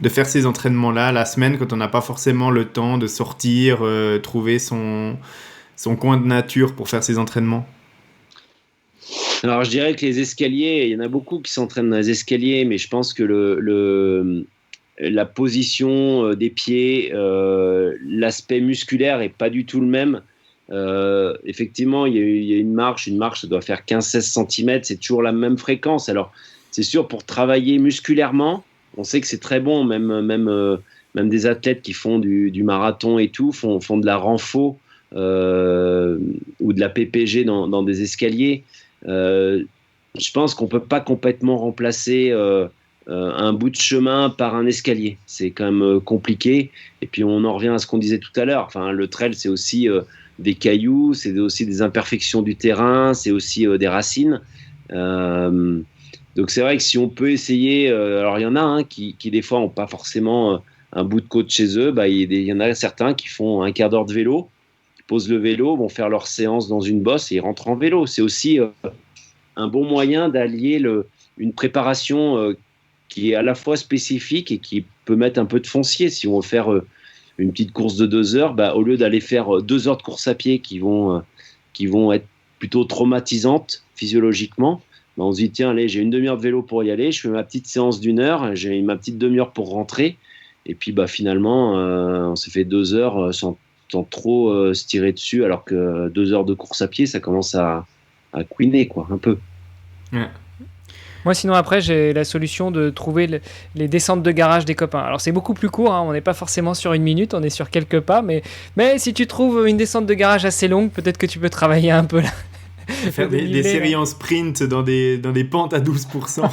faire ces entraînements-là la semaine, quand on n'a pas forcément le temps de sortir, trouver son coin de nature pour faire ces entraînements? Alors, je dirais que les escaliers, il y en a beaucoup qui s'entraînent dans les escaliers, mais je pense que la position des pieds, l'aspect musculaire est pas du tout le même. Effectivement, il y a une marche, ça doit faire 15-16 cm, c'est toujours la même fréquence. Alors, c'est sûr, pour travailler musculairement, on sait que c'est très bon, même des athlètes qui font du marathon et tout, font de la renfo ou de la PPG dans des escaliers. Je pense qu'on peut pas complètement remplacer un bout de chemin par un escalier. C'est quand même compliqué. Et puis, on en revient à ce qu'on disait tout à l'heure. Enfin, le trail, c'est aussi des cailloux, c'est aussi des imperfections du terrain, c'est aussi des racines. Donc c'est vrai que si on peut essayer, alors il y en a qui des fois n'ont pas forcément un bout de côte chez eux, il y en a certains qui font un quart d'heure de vélo, qui posent le vélo, vont faire leur séance dans une bosse et ils rentrent en vélo. C'est aussi un bon moyen d'allier une préparation qui est à la fois spécifique et qui peut mettre un peu de foncier. Si on veut faire une petite course de 2 heures, au lieu d'aller faire 2 heures de course à pied qui vont être plutôt traumatisantes physiologiquement, on se dit tiens, allez, j'ai une demi-heure de vélo pour y aller, je fais ma petite séance d'1 heure, j'ai ma petite demi-heure pour rentrer, et puis finalement on s'est fait 2 heures sans trop se tirer dessus, alors que 2 heures de course à pied, ça commence à couiner, quoi, un peu. Ouais. Moi, sinon, après, j'ai la solution de trouver les descentes de garage des copains. Alors, c'est beaucoup plus court, on n'est pas forcément sur 1 minute, on est sur quelques pas, mais si tu trouves une descente de garage assez longue, peut-être que tu peux travailler un peu là. Faire des séries en sprint dans des pentes à 12%.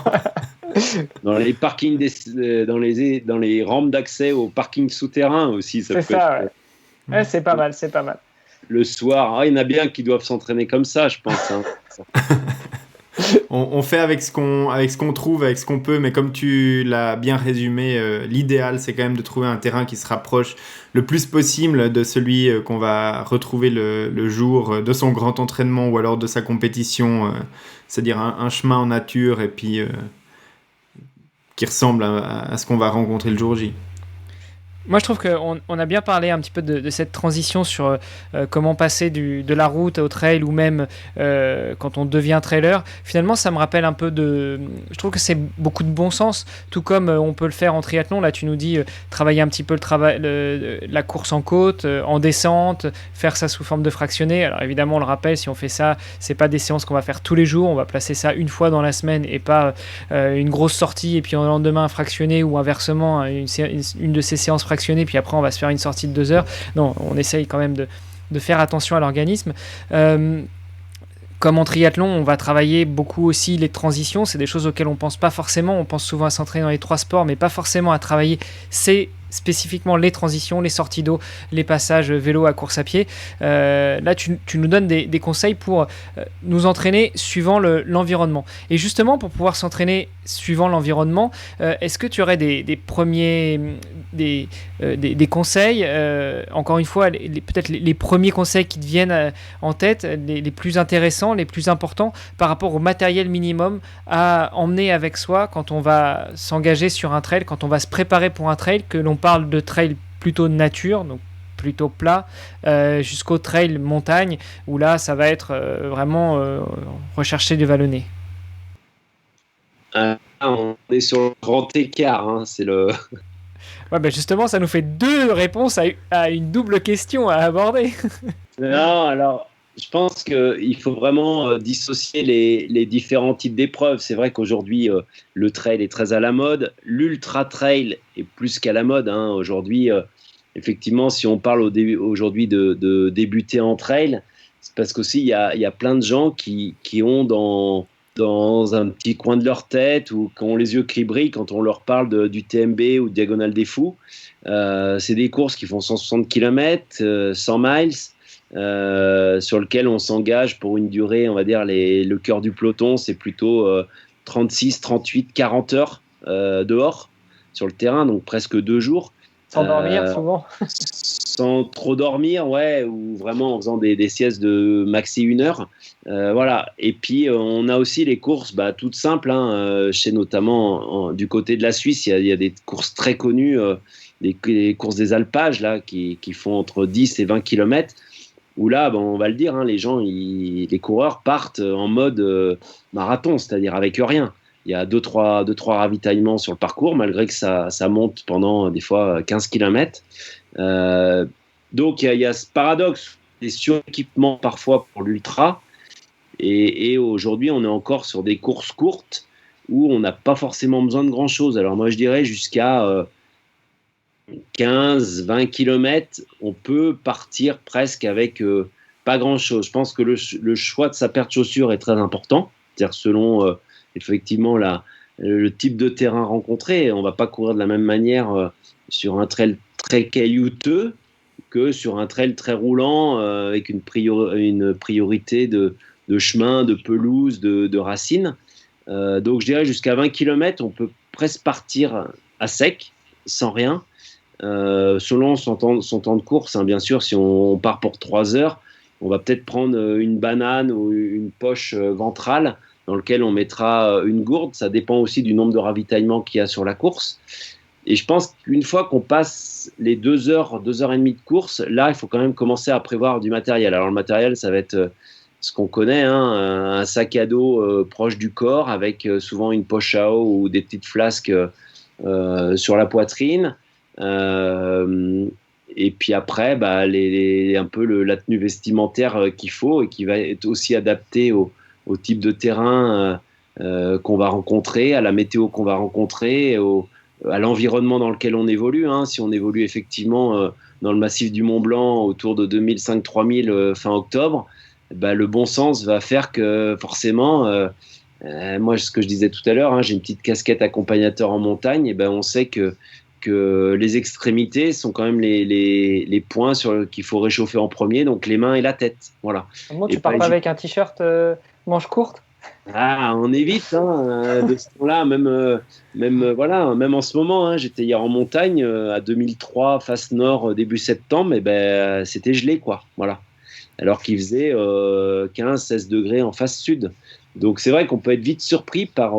Dans les parkings, dans les rampes d'accès au parking souterrain aussi. C'est ça, ouais. C'est pas mal, c'est pas mal. Le soir, il y en a bien qui doivent s'entraîner comme ça, je pense. On fait avec ce qu'on trouve, avec ce qu'on peut, mais comme tu l'as bien résumé, l'idéal, c'est quand même de trouver un terrain qui se rapproche le plus possible de celui qu'on va retrouver le jour de son grand entraînement ou alors de sa compétition, c'est-à-dire un chemin en nature et puis qui ressemble à ce qu'on va rencontrer le jour J. Moi, je trouve qu'on a bien parlé un petit peu de cette transition sur comment passer de la route au trail ou même quand on devient trailer. Finalement, ça me rappelle un peu je trouve que c'est beaucoup de bon sens, tout comme on peut le faire en triathlon. Là, tu nous dis travailler un petit peu la course en côte, en descente, faire ça sous forme de fractionné. Alors évidemment, on le rappelle, si on fait ça, c'est pas des séances qu'on va faire tous les jours. On va placer ça une fois dans la semaine et pas une grosse sortie et puis le lendemain un fractionné ou inversement une de ces séances fractionnées, puis après on va se faire une sortie de 2 heures. Non, on essaye quand même de faire attention à l'organisme. Comme en triathlon, on va travailler beaucoup aussi les transitions. C'est des choses auxquelles on pense pas forcément. On pense souvent à s'entraîner dans les 3 sports, mais pas forcément à travailler spécifiquement les transitions, les sorties d'eau, les passages vélo à course à pied. Là, tu nous donnes des conseils pour nous entraîner suivant l'environnement. Et justement, pour pouvoir s'entraîner suivant l'environnement, est-ce que tu aurais des conseils, encore une fois, peut-être les premiers conseils qui te viennent en tête, les plus intéressants, les plus importants par rapport au matériel minimum à emmener avec soi quand on va s'engager sur un trail, quand on va se préparer pour un trail, que l'on parle de trail plutôt nature, donc plutôt plat, jusqu'au trail montagne, où là, ça va être vraiment rechercher du vallonné. On est sur le grand écart, c'est le... Ouais, justement, ça nous fait 2 réponses à une double question à aborder. Non, alors, je pense qu'il faut vraiment dissocier les différents types d'épreuves. C'est vrai qu'aujourd'hui, le trail est très à la mode. L'ultra-trail est plus qu'à la mode. Aujourd'hui, effectivement, si on parle aujourd'hui de débuter en trail, c'est parce qu'aussi, il y a plein de gens qui ont dans un petit coin de leur tête ou qui ont les yeux qui brillent quand on leur parle du TMB ou de Diagonale des Fous. C'est des courses qui font 160 km, 100 miles, sur lequel on s'engage pour une durée, on va dire, le cœur du peloton, c'est plutôt 36, 38, 40 heures dehors sur le terrain, donc presque 2 jours. Sans dormir souvent. Sans trop dormir, ouais, ou vraiment en faisant des siestes de maxi 1 heure. Voilà. Et puis, on a aussi les courses toutes simples, chez notamment du côté de la Suisse, il y a des courses très connues, les courses des alpages là, qui font entre 10 et 20 km. où là, on va le dire, hein, les coureurs partent en mode marathon, c'est-à-dire avec rien. Il y a deux, trois ravitaillements sur le parcours, malgré que ça monte pendant des fois 15 km. Donc il y a ce paradoxe des suréquipements parfois pour l'ultra. Et aujourd'hui, on est encore sur des courses courtes où on n'a pas forcément besoin de grand-chose. Alors moi, je dirais jusqu'à 15-20 km, on peut partir presque avec pas grand-chose. Je pense que le choix de sa paire de chaussures est très important, c'est-à-dire selon effectivement le type de terrain rencontré. On ne va pas courir de la même manière sur un trail très caillouteux que sur un trail très roulant avec une priorité de chemin, de pelouse, de racines. Donc je dirais jusqu'à 20 km, on peut presque partir à sec, sans rien. Selon son temps de course, hein, bien sûr, si on part pour 3 heures, on va peut-être prendre une banane ou une poche ventrale dans laquelle on mettra une gourde. Ça dépend aussi du nombre de ravitaillements qu'il y a sur la course. Et je pense qu'une fois qu'on passe les 2 heures, 2 heures et demie de course, là, il faut quand même commencer à prévoir du matériel. Alors le matériel, ça va être ce qu'on connaît, hein, un sac à dos proche du corps avec souvent une poche à eau ou des petites flasques sur la poitrine. Et puis après, un peu la tenue vestimentaire qu'il faut et qui va être aussi adaptée au type de terrain qu'on va rencontrer, à la météo qu'on va rencontrer, à l'environnement dans lequel on évolue. Hein. Si on évolue effectivement dans le massif du Mont Blanc autour de 2005-3000 fin octobre, le bon sens va faire que forcément, moi ce que je disais tout à l'heure, hein, j'ai une petite casquette accompagnateur en montagne, et on sait que les extrémités sont quand même les points qu'il faut réchauffer en premier, donc les mains et la tête. Voilà. Moi, tu pars pas avec un t-shirt manche courte? On évite de ce temps-là, même en ce moment. Hein, j'étais hier en montagne à 2003, face nord, début septembre, et c'était gelé, quoi. Voilà. Alors qu'il faisait 15-16 degrés en face sud. Donc c'est vrai qu'on peut être vite surpris par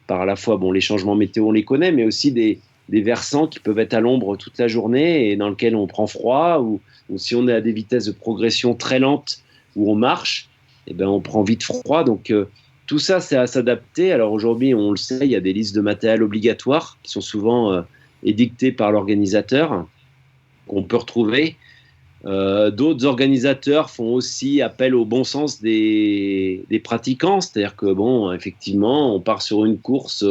à la fois les changements météo, on les connaît, mais aussi des versants qui peuvent être à l'ombre toute la journée et dans lesquels on prend froid, ou si on est à des vitesses de progression très lentes où on marche, on prend vite froid. Donc tout ça, c'est à s'adapter. Alors aujourd'hui, on le sait, il y a des listes de matériel obligatoires qui sont souvent édictées par l'organisateur, qu'on peut retrouver. D'autres organisateurs font aussi appel au bon sens des pratiquants, c'est-à-dire que effectivement, on part sur une course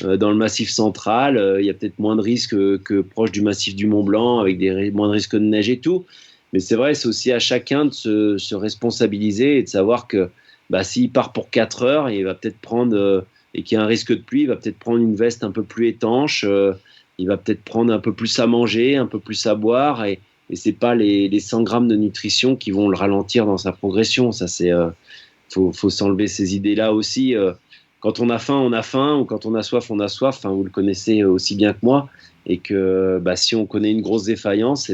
dans le massif central, il y a peut-être moins de risques que proche du massif du Mont Blanc, avec moins de risques de neige et tout. Mais c'est vrai, c'est aussi à chacun de se responsabiliser et de savoir que s'il part pour 4 heures, il va peut-être prendre, et qu'il y a un risque de pluie, il va peut-être prendre une veste un peu plus étanche, il va peut-être prendre un peu plus à manger, un peu plus à boire, et c'est pas les 100 grammes de nutrition qui vont le ralentir dans sa progression. Ça, faut s'enlever ces idées-là aussi. Quand on a faim, ou quand on a soif, on a soif. Enfin, vous le connaissez aussi bien que moi. Et que si on connaît une grosse défaillance,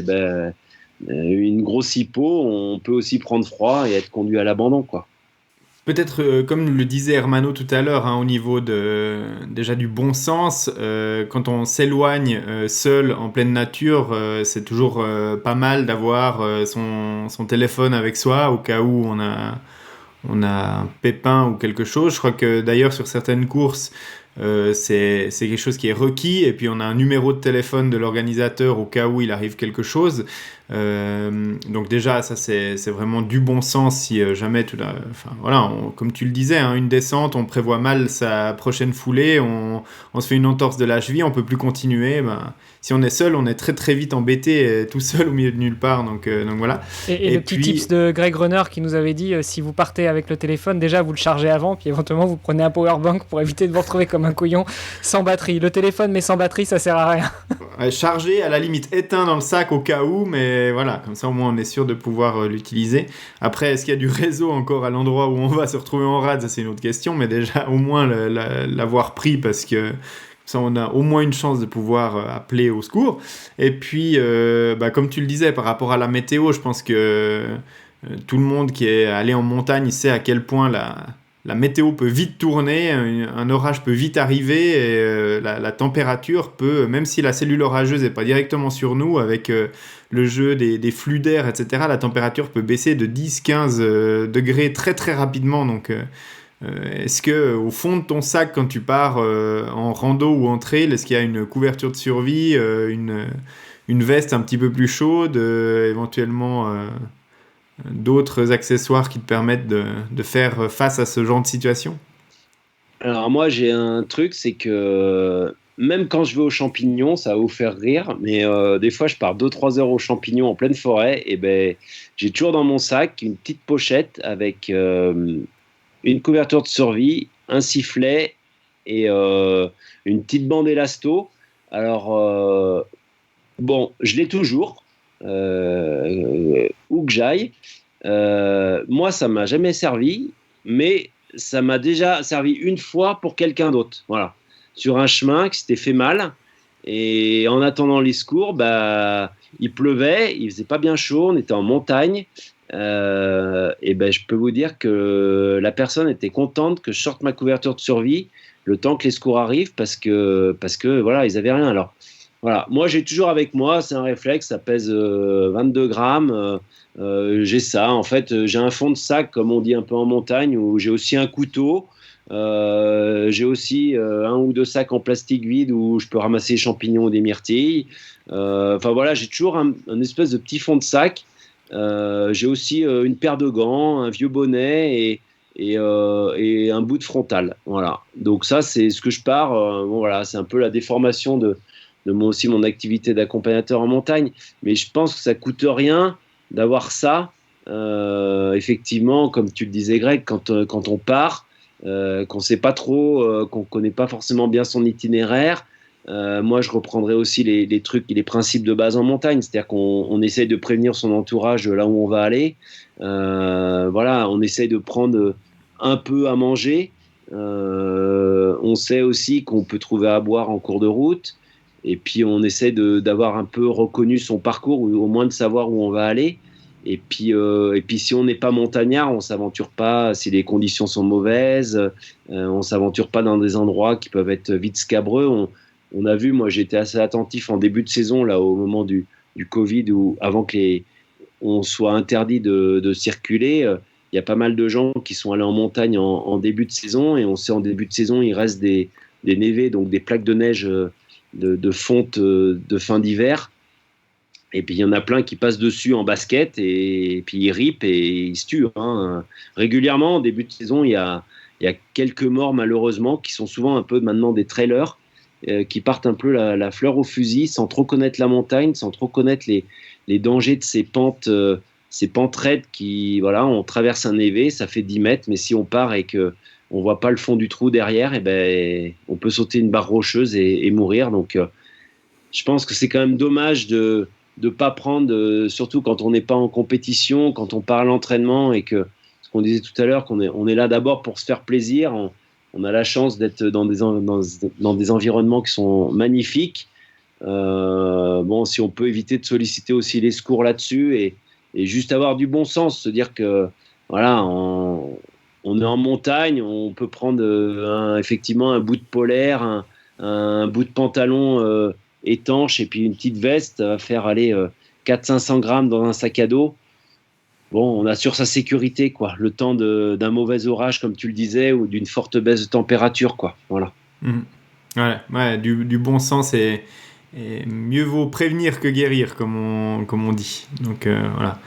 une grosse hypo, on peut aussi prendre froid et être conduit à l'abandon, quoi. Peut-être, comme le disait Hermano tout à l'heure, hein, au niveau déjà du bon sens, quand on s'éloigne seul en pleine nature, c'est toujours pas mal d'avoir son téléphone avec soi au cas où on a un pépin ou quelque chose. Je crois que d'ailleurs sur certaines courses, c'est quelque chose qui est requis, et puis on a un numéro de téléphone de l'organisateur au cas où il arrive quelque chose. Donc déjà ça c'est vraiment du bon sens. Si jamais comme tu le disais, hein, une descente, on prévoit mal sa prochaine foulée, on se fait une entorse de la cheville, on peut plus continuer. Si on est seul, on est très très vite embêté, tout seul au milieu de nulle part. Donc voilà. Et le petit tips de Greg Runner qui nous avait dit, si vous partez avec le téléphone, déjà vous le chargez avant, puis éventuellement vous prenez un powerbank pour éviter de vous retrouver comme un couillon sans batterie. Le téléphone mais sans batterie, ça sert à rien. Chargé, à la limite éteint dans le sac au cas où, mais voilà, comme ça au moins on est sûr de pouvoir l'utiliser. Après, est-ce qu'il y a du réseau encore à l'endroit où on va se retrouver en rade, ça c'est une autre question, mais déjà au moins l'avoir pris, parce que ça on a au moins une chance de pouvoir appeler au secours. Et puis comme tu le disais, par rapport à la météo, je pense que tout le monde qui est allé en montagne sait à quel point la météo peut vite tourner, un orage peut vite arriver, et la température peut, même si la cellule orageuse n'est pas directement sur nous, avec le jeu des flux d'air, etc., la température peut baisser de 10-15 degrés très très rapidement. Donc est-ce que au fond de ton sac, quand tu pars en rando ou en trail, est-ce qu'il y a une couverture de survie, une veste un petit peu plus chaude, éventuellement d'autres accessoires qui te permettent de faire face à ce genre de situation? Alors moi j'ai un truc, c'est que même quand je vais aux champignons, ça va vous faire rire, mais des fois je pars 2-3 heures aux champignons en pleine forêt, et ben j'ai toujours dans mon sac une petite pochette avec une couverture de survie, un sifflet et une petite bande élasto. Alors bon, je l'ai toujours, où que j'aille. Moi ça m'a jamais servi, mais ça m'a déjà servi une fois pour quelqu'un d'autre. Voilà. Sur un chemin qui s'était fait mal. Et en attendant les secours, bah, il pleuvait, il faisait pas bien chaud, on était en montagne. Et ben, je peux vous dire que la personne était contente que je sorte ma couverture de survie le temps que les secours arrivent parce que voilà, ils avaient rien. Alors, voilà. Moi, j'ai toujours avec moi, c'est un réflexe, ça pèse 22 grammes. J'ai ça. En fait, j'ai un fond de sac, comme on dit un peu en montagne, où j'ai aussi un couteau. J'ai aussi un ou deux sacs en plastique vide où je peux ramasser des champignons ou des myrtilles. Enfin voilà, j'ai toujours un espèce de petit fond de sac. J'ai aussi une paire de gants, un vieux bonnet et un bout de frontal. Voilà. Donc ça, c'est ce que je pars. Bon, voilà, c'est un peu la déformation de moi aussi mon activité d'accompagnateur en montagne. Mais je pense que ça coûte rien d'avoir ça. Effectivement, comme tu le disais, Greg, quand on part, qu'on sait pas trop, qu'on connaît pas forcément bien son itinéraire. Moi, je reprendrai aussi les trucs, les principes de base en montagne, c'est-à-dire qu'on essaye de prévenir son entourage là où on va aller. Voilà, on essaye de prendre un peu à manger. On sait aussi qu'on peut trouver à boire en cours de route. Et puis, on essaie d'avoir un peu reconnu son parcours, ou au moins de savoir où on va aller. Et puis, si on n'est pas montagnard, on s'aventure pas si les conditions sont mauvaises. On s'aventure pas dans des endroits qui peuvent être vite scabreux. On a vu, moi j'étais assez attentif en début de saison, là, au moment du Covid, ou avant on soit interdit de circuler. Il y a pas mal de gens qui sont allés en montagne en début de saison, et on sait en début de saison, il reste des névés, donc des plaques de neige de fonte de fin d'hiver. Et puis il y en a plein qui passent dessus en basket, et puis ils ripent et ils se tuent. Hein. Régulièrement, en début de saison, il y a quelques morts malheureusement, qui sont souvent un peu maintenant des trailers, qui partent un peu la fleur au fusil, sans trop connaître la montagne, sans trop connaître les dangers de ces pentes raides qui, voilà, on traverse un névé, ça fait 10 mètres, mais si on part et que on voit pas le fond du trou derrière, et ben, on peut sauter une barre rocheuse et mourir. Donc, je pense que c'est quand même dommage de pas prendre, surtout quand on n'est pas en compétition, quand on part à l'entraînement, et que, ce qu'on disait tout à l'heure, on est là d'abord pour se faire plaisir. On a la chance d'être dans des environnements qui sont magnifiques. Bon, si on peut éviter de solliciter aussi les secours là-dessus, et juste avoir du bon sens, se dire que voilà, on est en montagne, on peut prendre effectivement un bout de polaire, un bout de pantalon étanche, et puis une petite veste, ça va faire aller 400-500 grammes dans un sac à dos. Bon, on assure sa sécurité, quoi. Le temps d'un mauvais orage, comme tu le disais, ou d'une forte baisse de température, quoi. Voilà. Mmh. Ouais, du bon sens, et mieux vaut prévenir que guérir, comme on dit. Donc voilà.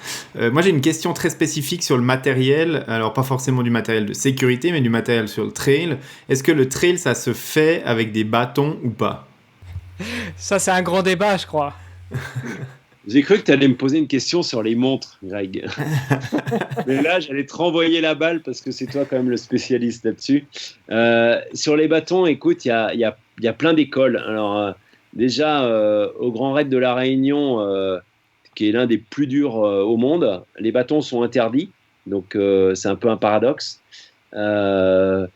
Moi, j'ai une question très spécifique sur le matériel. Alors, pas forcément du matériel de sécurité, mais du matériel sur le trail. Est-ce que le trail, ça se fait avec des bâtons ou pas? Ça, c'est un grand débat, je crois. J'ai cru que tu allais me poser une question sur les montres, Greg. Mais là, j'allais te renvoyer la balle parce que c'est toi quand même le spécialiste là-dessus. Sur les bâtons, écoute, il y a plein d'écoles. Alors, déjà, au Grand Raid de la Réunion, qui est l'un des plus durs au monde, les bâtons sont interdits. Donc, c'est un peu un paradoxe. Moi,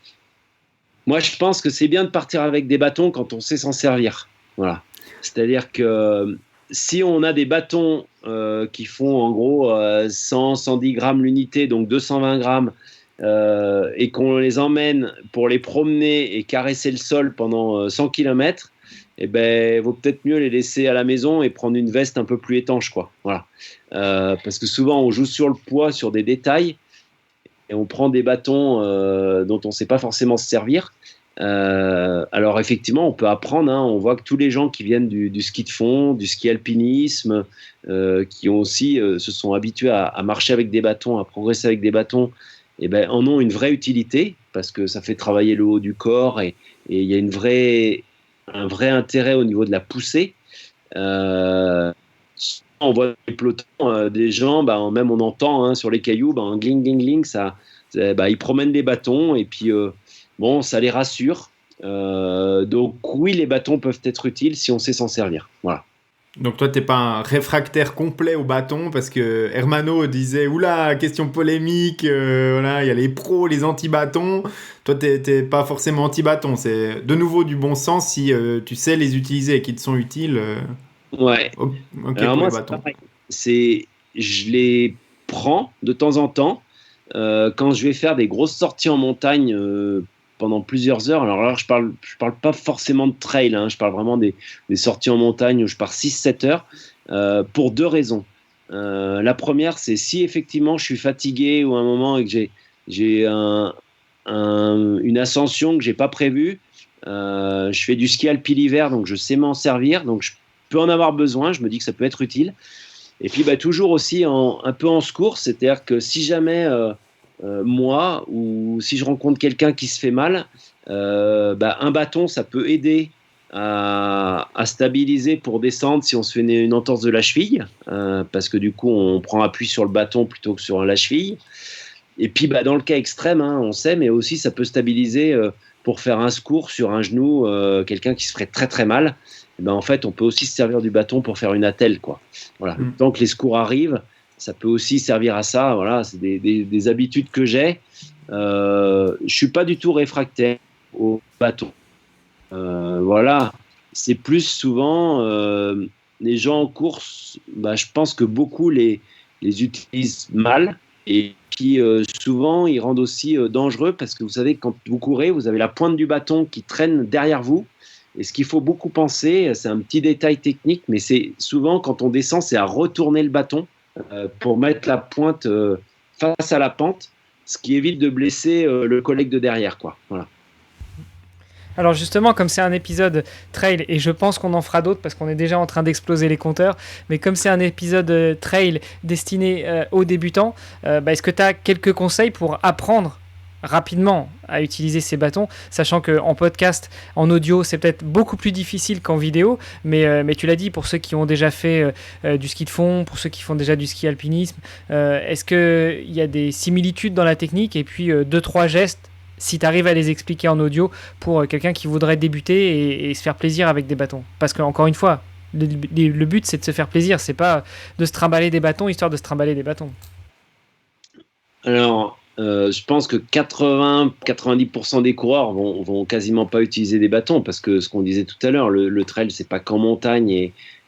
je pense que c'est bien de partir avec des bâtons quand on sait s'en servir. Voilà. C'est-à-dire que si on a des bâtons qui font en gros 100-110 grammes l'unité, donc 220 grammes, et qu'on les emmène pour les promener et caresser le sol pendant 100 km, eh ben, vaut peut-être mieux les laisser à la maison et prendre une veste un peu plus étanche, quoi. Voilà. Parce que souvent, on joue sur le poids, sur des détails, et on prend des bâtons dont on ne sait pas forcément se servir. Alors effectivement, on peut apprendre. Hein. On voit que tous les gens qui viennent du ski de fond, du ski alpinisme, qui ont aussi se sont habitués à marcher avec des bâtons, à progresser avec des bâtons, eh ben, en ont une vraie utilité parce que ça fait travailler le haut du corps et il y a un vrai intérêt au niveau de la poussée. On voit des pelotons, des gens, même on entend sur les cailloux, gling, gling, gling, ils promènent les bâtons et puis bon, ça les rassure. Donc oui, les bâtons peuvent être utiles si on sait s'en servir. Voilà. Donc toi, t'es pas un réfractaire complet au bâton parce que Hermano disait oula, question polémique, voilà, il y a les pros, les anti-bâtons. Toi, t'es pas forcément anti-bâton. C'est de nouveau du bon sens si tu sais les utiliser et qu'ils te sont utiles. Ouais. Ok. Alors pour moi, les bâtons. je les prends de temps en temps quand je vais faire des grosses sorties en montagne pendant plusieurs heures. Alors là, je parle pas forcément de trail, hein, je parle vraiment des sorties en montagne où je pars 6-7 heures pour deux raisons. La première, c'est si effectivement je suis fatigué ou à un moment et que j'ai une ascension que j'ai pas prévue. Je fais du ski alpi l'hiver, donc je sais m'en servir, donc je peux en avoir besoin. Je me dis que ça peut être utile. Et puis toujours aussi un peu en secours, c'est-à-dire que si jamais moi ou si je rencontre quelqu'un qui se fait mal, un bâton ça peut aider à stabiliser pour descendre si on se fait une entorse de la cheville, parce que du coup on prend appui sur le bâton plutôt que sur la cheville. Et puis dans le cas extrême, hein, on sait, mais aussi ça peut stabiliser pour faire un secours sur un genou, quelqu'un qui se ferait très très mal. Et en fait, on peut aussi se servir du bâton pour faire une attelle, quoi. Voilà. Tant que les secours arrivent, ça peut aussi servir à ça. Voilà, c'est des habitudes que j'ai. Je suis pas du tout réfractaire au bâton. Voilà, c'est plus souvent les gens en course. Je pense que beaucoup les utilisent mal et puis souvent ils rendent aussi dangereux parce que vous savez, quand vous courez, vous avez la pointe du bâton qui traîne derrière vous. Et ce qu'il faut beaucoup penser, c'est un petit détail technique, mais c'est souvent quand on descend, c'est à retourner le bâton pour mettre la pointe face à la pente, ce qui évite de blesser le collègue de derrière, quoi. Voilà. Alors justement, comme c'est un épisode trail, et je pense qu'on en fera d'autres parce qu'on est déjà en train d'exploser les compteurs, mais comme c'est un épisode trail destiné aux débutants, est-ce que tu as quelques conseils pour apprendre rapidement à utiliser ces bâtons, sachant qu'en podcast, en audio, c'est peut-être beaucoup plus difficile qu'en vidéo, mais tu l'as dit, pour ceux qui ont déjà fait du ski de fond, pour ceux qui font déjà du ski alpinisme, est-ce qu'il y a des similitudes dans la technique et puis 2-3 gestes, si tu arrives à les expliquer en audio, pour quelqu'un qui voudrait débuter et se faire plaisir avec des bâtons? Parce qu'encore une fois, le but, c'est de se faire plaisir, c'est pas de se trimballer des bâtons histoire de se trimballer des bâtons. Alors, je pense que 80-90% des coureurs vont quasiment pas utiliser des bâtons parce que ce qu'on disait tout à l'heure, le trail, c'est pas qu'en montagne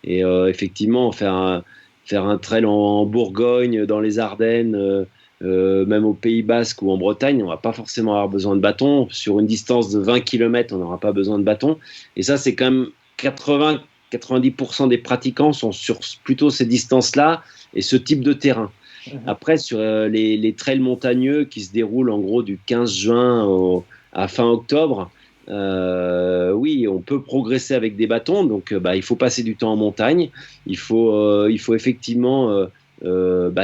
et effectivement, faire un trail en Bourgogne, dans les Ardennes, même au Pays Basque ou en Bretagne, on va pas forcément avoir besoin de bâton. Sur une distance de 20 km, on n'aura pas besoin de bâton. Et ça, c'est quand même 80-90% des pratiquants sont sur plutôt ces distances-là et ce type de terrain. Après, sur les trails montagneux qui se déroulent en gros du 15 juin à fin octobre, oui, on peut progresser avec des bâtons. Donc, il faut passer du temps en montagne. Il faut effectivement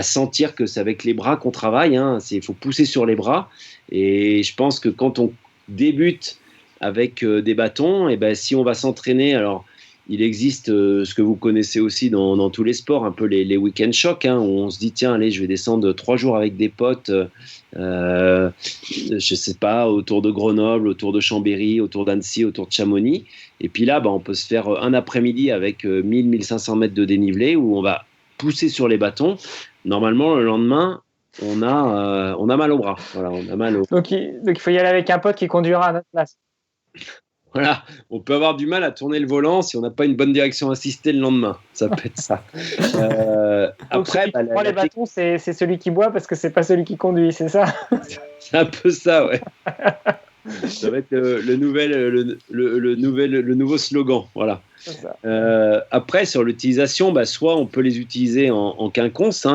sentir que c'est avec les bras qu'on travaille. Hein. Il faut pousser sur les bras. Et je pense que quand on débute avec des bâtons, si on va s'entraîner, alors il existe ce que vous connaissez aussi dans tous les sports, un peu les week-end shocks, hein, où on se dit tiens, allez, je vais descendre 3 jours avec des potes, je sais pas, autour de Grenoble, autour de Chambéry, autour d'Annecy, autour de Chamonix. Et puis là, on peut se faire un après-midi avec 1000-1500 mètres de dénivelé où on va pousser sur les bâtons. Normalement, le lendemain, on a mal au bras. Voilà, on a mal au... Donc il faut y aller avec un pote qui conduira à notre place. Voilà, on peut avoir du mal à tourner le volant si on n'a pas une bonne direction assistée le lendemain. Ça peut être ça. Après, Donc celui qui prend les bâtons, c'est celui qui boit parce que c'est pas celui qui conduit, c'est ça? C'est un peu ça, ouais. Ça va être le nouveau slogan, voilà. Après, sur l'utilisation, soit on peut les utiliser en quinconce,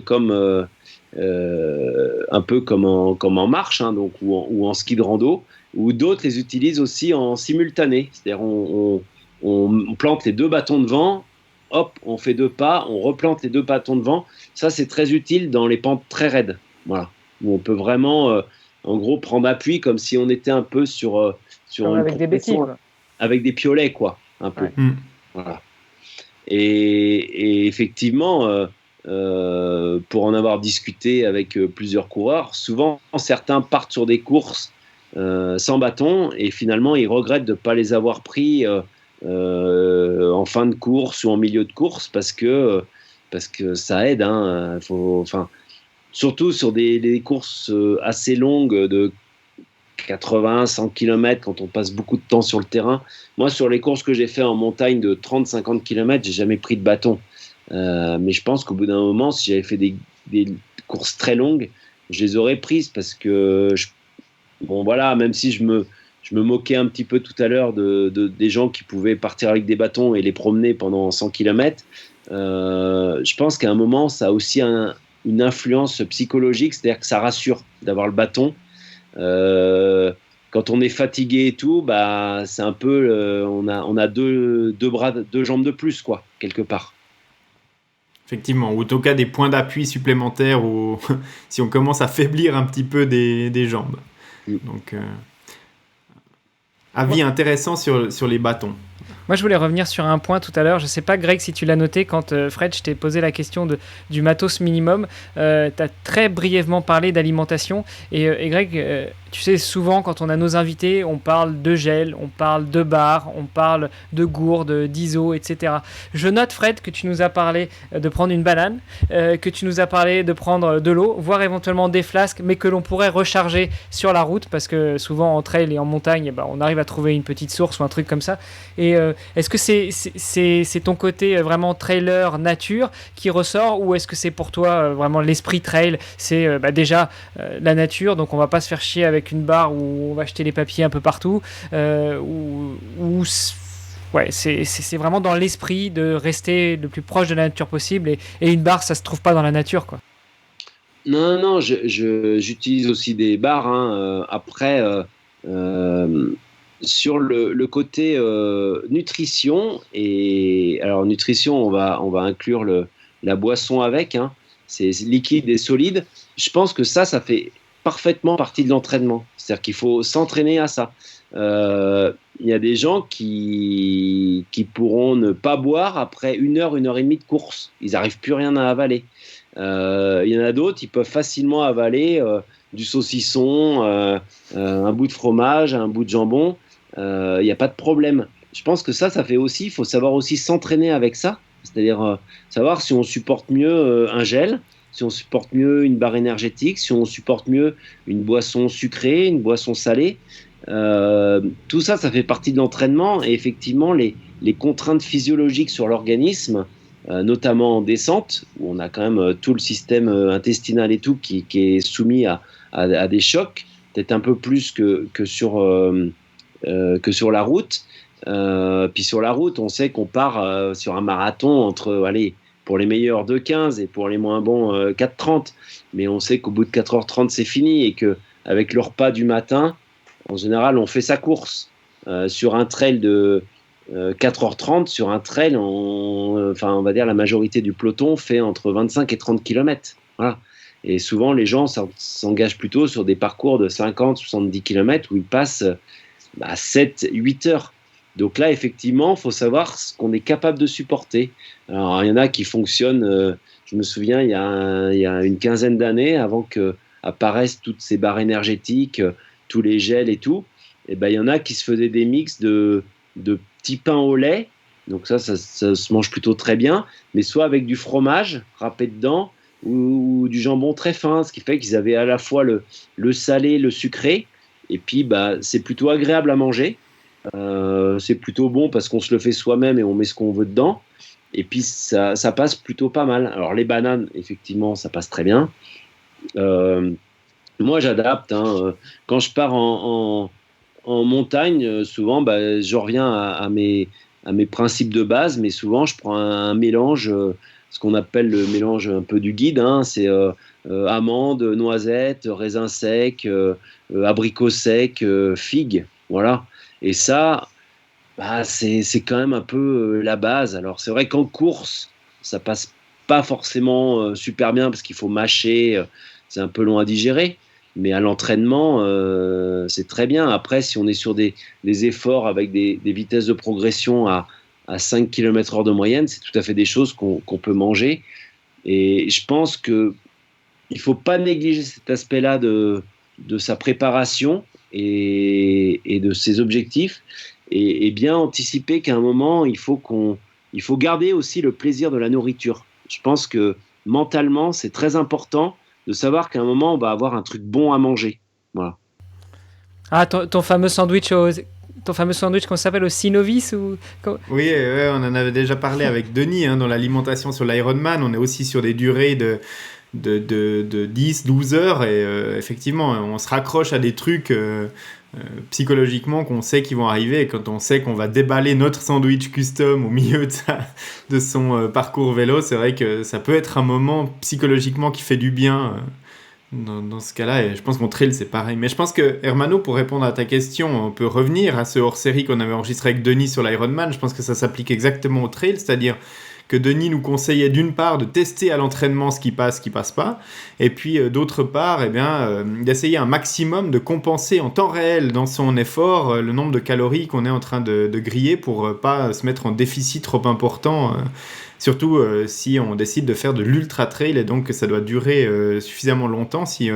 comme un peu comme en marche, donc, ou en ski de rando, ou d'autres les utilisent aussi en simultané. C'est-à-dire on plante les 2 bâtons devant, hop, on fait 2 pas, on replante les 2 bâtons devant. Ça, c'est très utile dans les pentes très raides, voilà, où on peut vraiment, en gros, prendre appui comme si on était un peu sur avec des béquilles, avec des piolets, quoi, un peu. Ouais. Voilà. Et effectivement, pour en avoir discuté avec plusieurs coureurs, souvent certains partent sur des courses sans bâton et finalement ils regrettent de ne pas les avoir pris en fin de course ou en milieu de course parce que ça aide, surtout sur des courses assez longues de 80-100 km quand on passe beaucoup de temps sur le terrain. Moi, sur les courses que j'ai fait en montagne de 30-50 km, j'ai jamais pris de bâton. Mais je pense qu'au bout d'un moment, si j'avais fait des courses très longues, je les aurais prises parce que, même si je me moquais un petit peu tout à l'heure des gens qui pouvaient partir avec des bâtons et les promener pendant 100 km, je pense qu'à un moment, ça a aussi une influence psychologique, c'est-à-dire que ça rassure d'avoir le bâton. Quand on est fatigué et tout, c'est un peu, on a deux bras, 2 jambes de plus, quoi, quelque part. Effectivement, ou en tout cas des points d'appui supplémentaires ou si on commence à faiblir un petit peu des jambes. Donc, avis intéressant sur les bâtons. Moi, je voulais revenir sur un point tout à l'heure. Je ne sais pas, Greg, si tu l'as noté quand Fred, je t'ai posé la question du matos minimum. Tu as très brièvement parlé d'alimentation. Et Greg, tu sais, souvent, quand on a nos invités, on parle de gel, on parle de barres, on parle de gourdes, d'ISO, etc. Je note, Fred, que tu nous as parlé de prendre une banane, que tu nous as parlé de prendre de l'eau, voire éventuellement des flasques, mais que l'on pourrait recharger sur la route, parce que souvent, en trail et en montagne, on arrive à trouver une petite source ou un truc comme ça. Et est-ce que c'est ton côté vraiment trailer nature qui ressort, ou est-ce que c'est pour toi vraiment l'esprit trail? C'est déjà la nature, donc on va pas se faire chier avec une barre où on va jeter les papiers un peu partout, c'est vraiment dans l'esprit de rester le plus proche de la nature possible, et une barre, ça se trouve pas dans la nature, quoi. Non, j'utilise aussi des barres, après sur le côté nutrition, et alors nutrition, on va inclure la boisson avec, c'est liquide et solide. Je pense que ça fait parfaitement partie de l'entraînement. C'est-à-dire qu'il faut s'entraîner à ça. Il y a des gens qui pourront ne pas boire après 1 heure, 1 heure et demie de course. Ils n'arrivent plus rien à avaler. Il y en a d'autres, ils peuvent facilement avaler du saucisson, un bout de fromage, un bout de jambon. Il n'y a pas de problème. Je pense que ça fait aussi, il faut savoir aussi s'entraîner avec ça. C'est-à-dire savoir si on supporte mieux un gel, si on supporte mieux une barre énergétique, si on supporte mieux une boisson sucrée, une boisson salée. Tout ça fait partie de l'entraînement, et effectivement les contraintes physiologiques sur l'organisme, notamment en descente, où on a quand même tout le système intestinal et tout qui est soumis à des chocs, peut-être un peu plus que sur la route. Puis sur la route, on sait qu'on part sur un marathon entre, pour les meilleurs 2h15 et pour les moins bons 4h30, mais on sait qu'au bout de 4h30 c'est fini, et qu'avec le repas du matin, en général on fait sa course. Sur un trail de 4h30, sur un trail, on va dire la majorité du peloton fait entre 25 et 30 km. Voilà. Et souvent les gens s'engagent plutôt sur des parcours de 50-70 km où ils passent 7-8 heures. Donc là, effectivement, il faut savoir ce qu'on est capable de supporter. Alors, il y en a qui fonctionnent, je me souviens, il y a une quinzaine d'années, avant qu'apparaissent toutes ces barres énergétiques, tous les gels et tout, et il y en a qui se faisaient des mix de petits pains au lait, donc ça se mange plutôt très bien, mais soit avec du fromage râpé dedans, ou du jambon très fin, ce qui fait qu'ils avaient à la fois le salé, le sucré, et puis c'est plutôt agréable à manger. C'est plutôt bon parce qu'on se le fait soi-même et on met ce qu'on veut dedans. Et puis ça passe plutôt pas mal. Alors les bananes, effectivement, ça passe très bien. Moi, j'adapte. Quand je pars en montagne, souvent, je reviens à mes principes de base, mais souvent, je prends un mélange, ce qu'on appelle le mélange un peu du guide. C'est amandes, noisettes, raisins secs, abricots secs, figues. Voilà. Et ça, c'est quand même un peu la base. Alors, c'est vrai qu'en course, ça passe pas forcément super bien parce qu'il faut mâcher, c'est un peu long à digérer. Mais à l'entraînement, c'est très bien. Après, si on est sur des efforts avec des vitesses de progression à 5 km/h de moyenne, c'est tout à fait des choses qu'on peut manger. Et je pense qu'il ne faut pas négliger cet aspect-là de sa préparation et de ses objectifs. Et bien anticiper qu'à un moment, il faut garder aussi le plaisir de la nourriture. Je pense que mentalement, c'est très important de savoir qu'à un moment, on va avoir un truc bon à manger. Voilà. Ah, ton fameux sandwich qu'on s'appelle au Sinovis ou... Oui, on en avait déjà parlé avec Denis, dans l'alimentation sur l'Ironman. On est aussi sur des durées de 10-12 heures et effectivement, on se raccroche à des trucs psychologiquement qu'on sait qu'ils vont arriver. Et quand on sait qu'on va déballer notre sandwich custom au milieu de son parcours vélo, c'est vrai que ça peut être un moment psychologiquement qui fait du bien dans ce cas-là. Et je pense qu'en trail, c'est pareil. Mais je pense que, Hermano, pour répondre à ta question, on peut revenir à ce hors-série qu'on avait enregistré avec Denis sur l'Ironman. Je pense que ça s'applique exactement au trail, c'est-à-dire que Denis nous conseillait d'une part de tester à l'entraînement ce qui passe pas, et puis d'autre part d'essayer un maximum de compenser en temps réel dans son effort le nombre de calories qu'on est en train de griller pour pas se mettre en déficit trop important, surtout si on décide de faire de l'ultra trail et donc que ça doit durer suffisamment longtemps. Si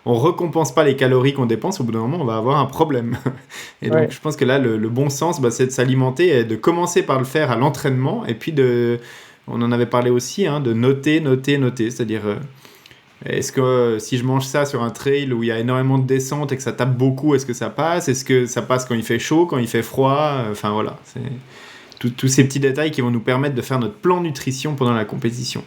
on récompense pas les calories qu'on dépense, au bout d'un moment on va avoir un problème. Et donc je pense que là le bon sens, c'est de s'alimenter et de commencer par le faire à l'entraînement, et puis on en avait parlé aussi, de noter, c'est-à-dire est-ce que si je mange ça sur un trail où il y a énormément de descente et que ça tape beaucoup, est-ce que ça passe? Est-ce que ça passe quand il fait chaud, quand il fait froid? Enfin voilà, c'est tous ces petits détails qui vont nous permettre de faire notre plan nutrition pendant la compétition.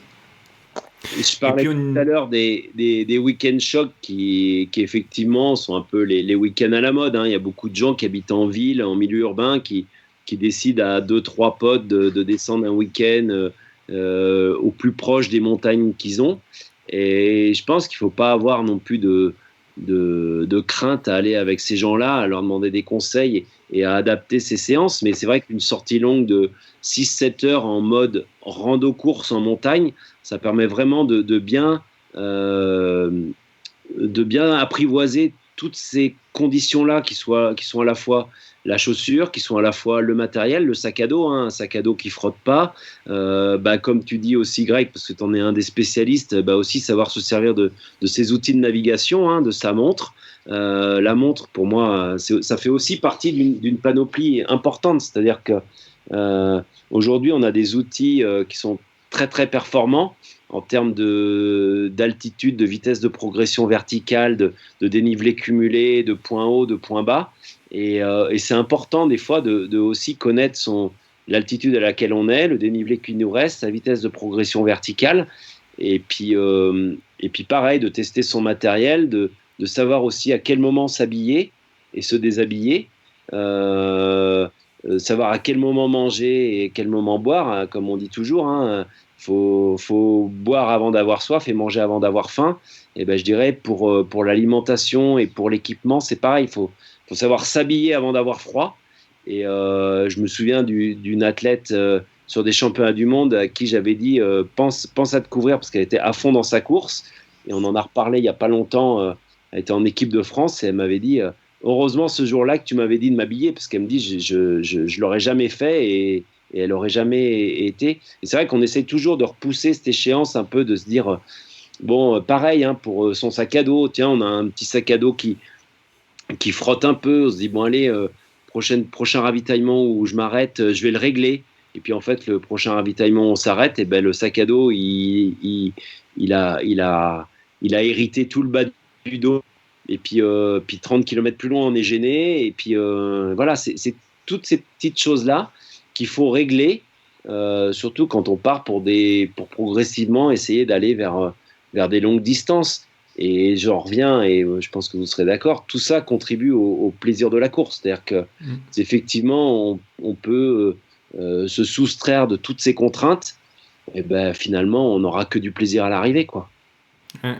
Et je parlais tout à l'heure des week-end shocks qui effectivement sont un peu les week-ends à la mode. Il y a beaucoup de gens qui habitent en ville, en milieu urbain, qui décident à 2-3 potes de descendre un week-end au plus proche des montagnes qu'ils ont. Et je pense qu'il ne faut pas avoir non plus de crainte à aller avec ces gens-là, à leur demander des conseils et à adapter ces séances. Mais c'est vrai qu'une sortie longue de 6-7 heures en mode rando-course en montagne, ça permet vraiment de bien apprivoiser toutes ces conditions-là qui sont à la fois la chaussure, qui sont à la fois le matériel, le sac à dos, un sac à dos qui frotte pas, comme tu dis aussi Greg, parce que tu en es un des spécialistes, aussi savoir se servir de ces outils de navigation, de sa montre. La montre, pour moi, ça fait aussi partie d'une panoplie importante, c'est-à-dire que aujourd'hui, on a des outils qui sont très très performants en termes d'altitude, de vitesse de progression verticale, de dénivelé cumulé, de point haut, de point bas. Et c'est important des fois de aussi connaître l'altitude à laquelle on est, le dénivelé qui nous reste, sa vitesse de progression verticale. Et puis pareil, de tester son matériel, de savoir aussi à quel moment s'habiller et se déshabiller. Savoir à quel moment manger et quel moment boire, comme on dit toujours. Faut boire avant d'avoir soif et manger avant d'avoir faim. Et je dirais pour l'alimentation et pour l'équipement, c'est pareil. Il faut savoir s'habiller avant d'avoir froid. Et je me souviens d'une athlète sur des championnats du monde à qui j'avais dit pense à te couvrir parce qu'elle était à fond dans sa course. Et on en a reparlé il n'y a pas longtemps. Elle était en équipe de France et elle m'avait dit heureusement ce jour-là que tu m'avais dit de m'habiller, parce qu'elle me dit je l'aurais jamais fait et elle aurait jamais été. Et c'est vrai qu'on essaye toujours de repousser cette échéance un peu, de se dire pareil pour son sac à dos, tiens, on a un petit sac à dos qui frotte un peu, on se dit bon allez, prochain ravitaillement où je m'arrête, je vais le régler. Et puis en fait le prochain ravitaillement on s'arrête, et le sac à dos il a hérité tout le bas du dos. Et puis 30 km plus loin, on est gêné. Et puis voilà, c'est toutes ces petites choses-là qu'il faut régler surtout quand on part pour progressivement essayer d'aller vers des longues distances. Et j'en reviens, et je pense que vous serez d'accord, tout ça contribue au plaisir de la course. C'est-à-dire que effectivement, on peut se soustraire de toutes ces contraintes, et ben finalement, on n'aura que du plaisir à l'arrivée, quoi. Ouais.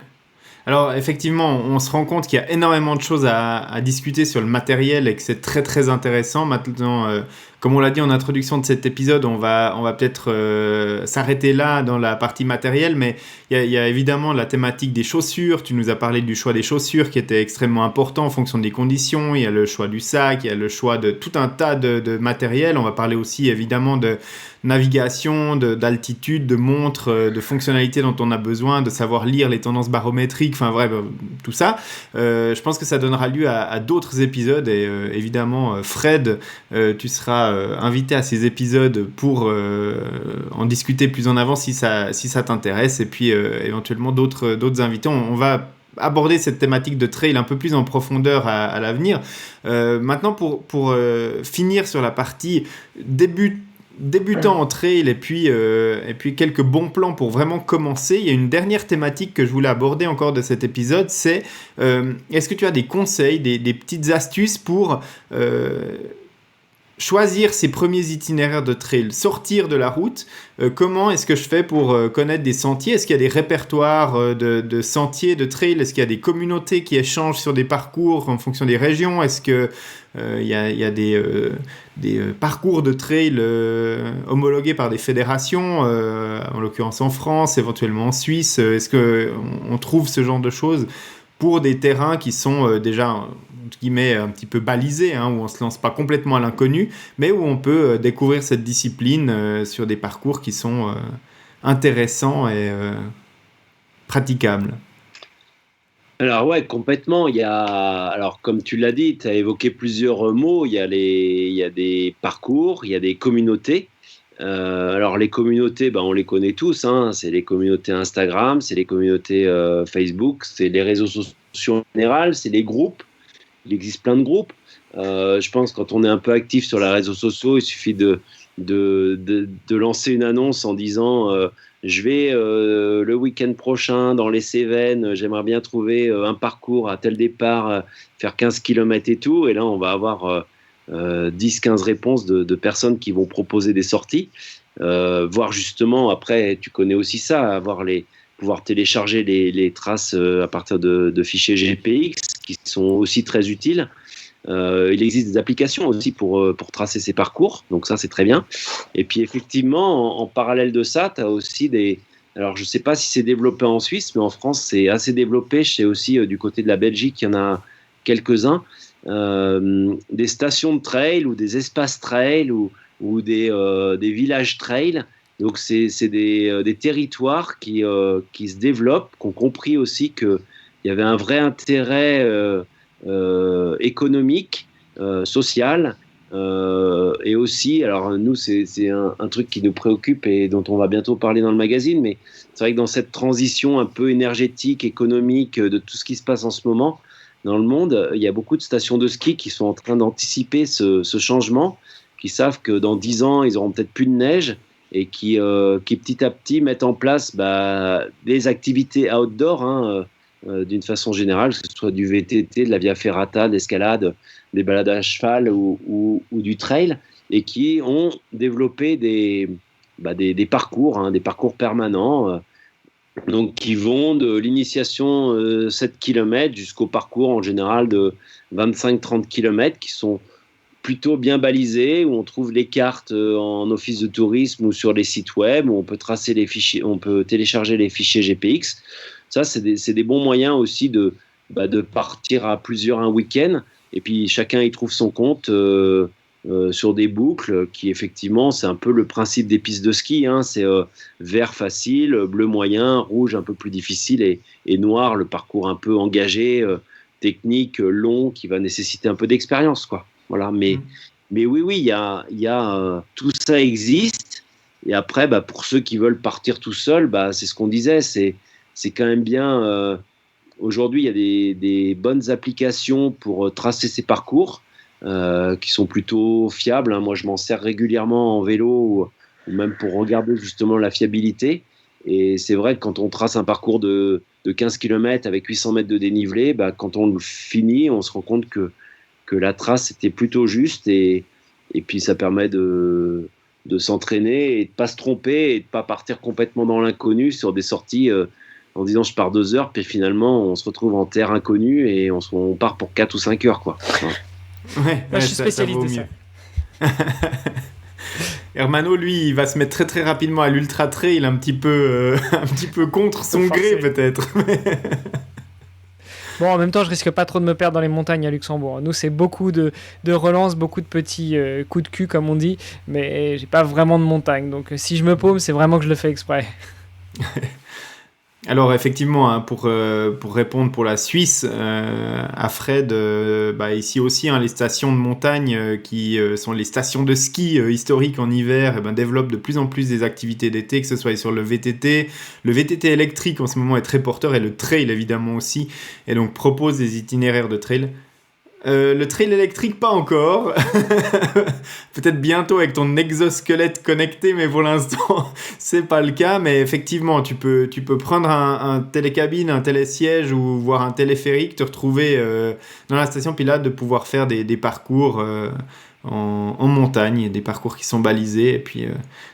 Alors effectivement, on se rend compte qu'il y a énormément de choses à discuter sur le matériel et que c'est très très intéressant. Maintenant, comme on l'a dit en introduction de cet épisode, on va peut-être s'arrêter là dans la partie matérielle, mais il y a évidemment la thématique des chaussures. Tu nous as parlé du choix des chaussures qui était extrêmement important en fonction des conditions. Il y a le choix du sac, il y a le choix de tout un tas de matériel. On va parler aussi évidemment de navigation, d'altitude, de montres, de fonctionnalités dont on a besoin, de savoir lire les tendances barométriques, enfin bref, tout ça. Je pense que ça donnera lieu à d'autres épisodes et évidemment, Fred, tu seras invité à ces épisodes pour en discuter plus en avant si ça t'intéresse, et puis éventuellement d'autres invités. On va aborder cette thématique de trail un peu plus en profondeur à l'avenir. Maintenant, pour finir sur la partie débutant en trail et puis quelques bons plans pour vraiment commencer, il y a une dernière thématique que je voulais aborder encore de cet épisode, c'est est-ce que tu as des conseils, des petites astuces pour choisir ses premiers itinéraires de trail, sortir de la route, comment est-ce que je fais pour connaître des sentiers? Est-ce qu'il y a des répertoires de sentiers, de trail? Est-ce qu'il y a des communautés qui échangent sur des parcours en fonction des régions? Est-ce qu'il y a des parcours de trail homologués par des fédérations, en l'occurrence en France, éventuellement en Suisse? Est-ce qu'on trouve ce genre de choses pour des terrains qui sont déjà entre guillemets un petit peu balisés, hein, où on ne se lance pas complètement à l'inconnu, mais où on peut découvrir cette discipline sur des parcours qui sont intéressants et praticables? Alors ouais, complètement. Alors comme tu l'as dit, tu as évoqué plusieurs mots. Il y a des parcours, il y a des communautés. Alors les communautés, on les connaît tous, hein. C'est les communautés Instagram, c'est les communautés Facebook, c'est les réseaux sociaux en général, c'est les groupes. Il existe plein de groupes. Je pense que quand on est un peu actif sur les réseaux sociaux, il suffit de lancer une annonce en disant je vais le week-end prochain dans les Cévennes, j'aimerais bien trouver un parcours à tel départ, faire 15 km et tout. Et là, on va avoir 10-15 réponses de personnes qui vont proposer des sorties. Voir justement, après, tu connais aussi ça, pouvoir télécharger les traces à partir de fichiers GPX qui sont aussi très utiles. Il existe des applications aussi pour tracer ces parcours, donc ça c'est très bien. Et puis effectivement, en parallèle de ça, tu as aussi alors je ne sais pas si c'est développé en Suisse, mais en France c'est assez développé. Je sais aussi du côté de la Belgique, il y en a quelques-uns, des stations de trail ou des espaces trail ou des villages trail. Donc c'est des territoires qui se développent, qui ont compris aussi qu'il y avait un vrai intérêt économique, social, et aussi, alors nous c'est un truc qui nous préoccupe et dont on va bientôt parler dans le magazine, mais c'est vrai que dans cette transition un peu énergétique, économique, de tout ce qui se passe en ce moment dans le monde, il y a beaucoup de stations de ski qui sont en train d'anticiper ce changement, qui savent que dans 10 ans ils auront peut-être plus de neige, et qui petit à petit mettent en place des activités outdoor, hein, d'une façon générale, que ce soit du VTT, de la via ferrata, de l'escalade, des balades à cheval ou du trail, et qui ont développé des parcours, hein, des parcours permanents, donc qui vont de l'initiation 7 km jusqu'au parcours en général de 25-30 km, qui sont plutôt bien balisés, où on trouve les cartes en office de tourisme ou sur les sites web, où on peut tracer les fichiers, on peut télécharger les fichiers GPX. Ça, c'est des bons moyens aussi de partir à plusieurs un week-end, et puis chacun y trouve son compte sur des boucles qui, effectivement, c'est un peu le principe des pistes de ski, hein. C'est vert facile, bleu moyen, rouge un peu plus difficile, et noir, le parcours un peu engagé, technique, long, qui va nécessiter un peu d'expérience, quoi. Voilà, mais oui, il y a tout ça existe. Et après, pour ceux qui veulent partir tout seuls, c'est ce qu'on disait, c'est quand même bien. Aujourd'hui, il y a des bonnes applications pour tracer ces parcours qui sont plutôt fiables, hein. Moi, je m'en sers régulièrement en vélo ou même pour regarder justement la fiabilité. Et c'est vrai que quand on trace un parcours de 15 km avec 800 mètres de dénivelé, quand on le finit, on se rend compte que la trace était plutôt juste, et puis ça permet de s'entraîner et de pas se tromper et de pas partir complètement dans l'inconnu sur des sorties en disant je pars 2 heures, puis finalement on se retrouve en terre inconnue et on part pour 4 ou 5 heures, quoi. Ouais, Moi, je suis spécialiste de ça. Hermano, lui, il va se mettre très très rapidement à l'ultra trail, un petit peu contre son gré peut-être. Bon, en même temps, je risque pas trop de me perdre dans les montagnes à Luxembourg. Nous, c'est beaucoup de relances, beaucoup de petits coups de cul, comme on dit, mais j'ai pas vraiment de montagne. Donc, si je me paume, c'est vraiment que je le fais exprès. Alors effectivement, hein, pour répondre pour la Suisse, à Fred, ici aussi, hein, les stations de montagne qui sont les stations de ski historiques en hiver, développent de plus en plus des activités d'été, que ce soit sur le VTT. Le VTT électrique en ce moment est très porteur, et le trail évidemment aussi, et donc propose des itinéraires de trail. Le trail électrique, pas encore. Peut-être bientôt avec ton exosquelette connecté, mais pour l'instant, c'est pas le cas. Mais effectivement, tu peux prendre un télécabine, un télésiège ou voir un téléphérique, te retrouver dans la station, puis là, de pouvoir faire des parcours en montagne, des parcours qui sont balisés, et puis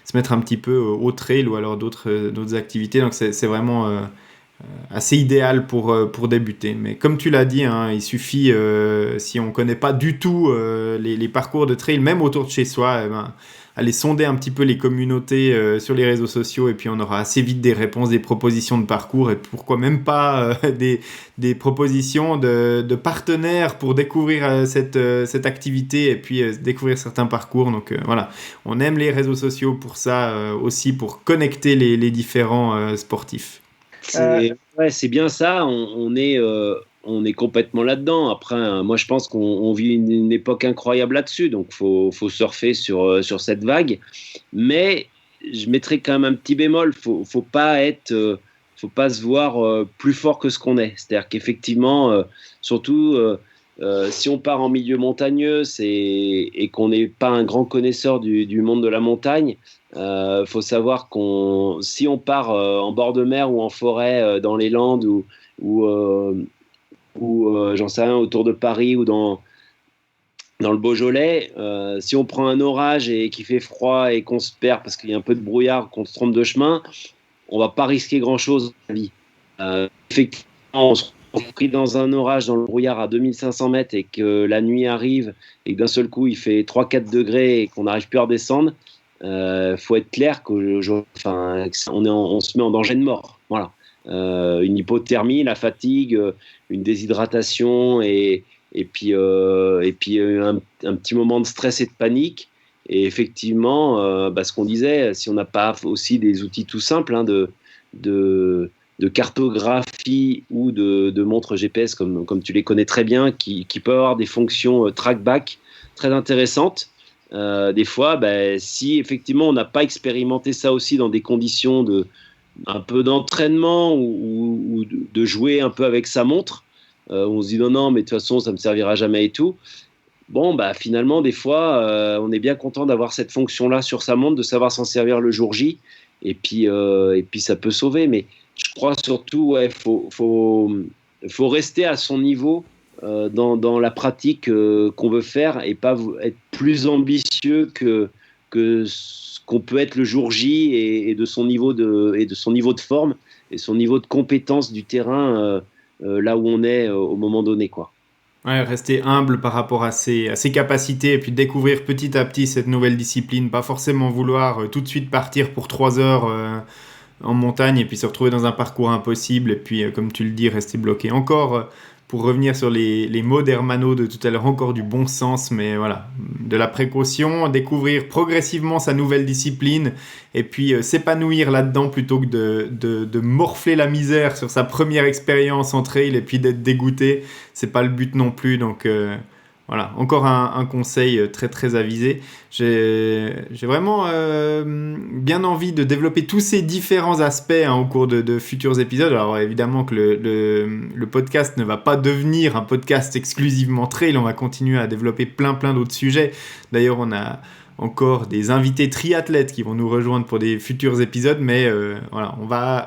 se mettre un petit peu au trail ou alors d'autres activités. Donc, c'est vraiment assez idéal pour débuter. Mais comme tu l'as dit, hein, il suffit, si on ne connaît pas du tout les parcours de trail, même autour de chez soi, aller sonder un petit peu les communautés sur les réseaux sociaux, et puis on aura assez vite des réponses, des propositions de parcours, et pourquoi même pas des propositions de partenaires pour découvrir cette activité, et puis découvrir certains parcours. Donc voilà, on aime les réseaux sociaux pour ça, aussi pour connecter les différents sportifs. C'est bien ça, on est complètement là-dedans. Après, moi je pense qu'on vit une époque incroyable là-dessus, donc faut surfer sur cette vague. Mais je mettrais quand même un petit bémol, faut pas se voir plus fort que ce qu'on est. C'est-à-dire qu'effectivement, surtout si on part en milieu montagneux et qu'on n'est pas un grand connaisseur du monde de la montagne, faut savoir si on part en bord de mer ou en forêt, dans les Landes ou j'en sais rien, autour de Paris ou dans le Beaujolais, si on prend un orage et qu'il fait froid et qu'on se perd parce qu'il y a un peu de brouillard, qu'on se trompe de chemin, on va pas risquer grand-chose dans la vie. Effectivement, on se retrouve pris dans un orage, dans le brouillard à 2500 mètres, et que la nuit arrive et que d'un seul coup il fait 3-4 degrés et qu'on n'arrive plus à redescendre. Faut être clair qu'on se met en danger de mort. Voilà. Une hypothermie, la fatigue, une déshydratation et puis un petit moment de stress et de panique. Et effectivement, ce qu'on disait, si on n'a pas aussi des outils tout simples, hein, de cartographie ou de montres GPS comme tu les connais très bien, qui peuvent avoir des fonctions track-back très intéressantes. Des fois, si effectivement on n'a pas expérimenté ça aussi dans des conditions un peu d'entraînement ou de jouer un peu avec sa montre, on se dit non, mais de toute façon ça me servira jamais et tout. Bon, finalement, des fois, on est bien content d'avoir cette fonction-là sur sa montre, de savoir s'en servir le jour J, et puis ça peut sauver. Mais je crois surtout, faut rester à son niveau dans la pratique qu'on veut faire, et pas être plus ambitieux que ce qu'on peut être le jour J, et de son niveau de forme et son niveau de compétence du terrain là où on est au moment donné, quoi. Ouais, rester humble par rapport à ses capacités, et puis découvrir petit à petit cette nouvelle discipline, pas forcément vouloir tout de suite partir pour 3 heures en montagne et puis se retrouver dans un parcours impossible, et puis comme tu le dis, rester bloqué. Encore, pour revenir sur les mots d'Hermano de tout à l'heure, encore du bon sens, mais voilà, de la précaution, découvrir progressivement sa nouvelle discipline, et puis s'épanouir là-dedans plutôt que de morfler la misère sur sa première expérience en trail et puis d'être dégoûté. C'est pas le but non plus, donc voilà, encore un conseil très très avisé. J'ai vraiment bien envie de développer tous ces différents aspects, hein, au cours de futurs épisodes. Alors évidemment que le podcast ne va pas devenir un podcast exclusivement trail, on va continuer à développer plein d'autres sujets. D'ailleurs, on encore des invités triathlètes qui vont nous rejoindre pour des futurs épisodes, mais voilà,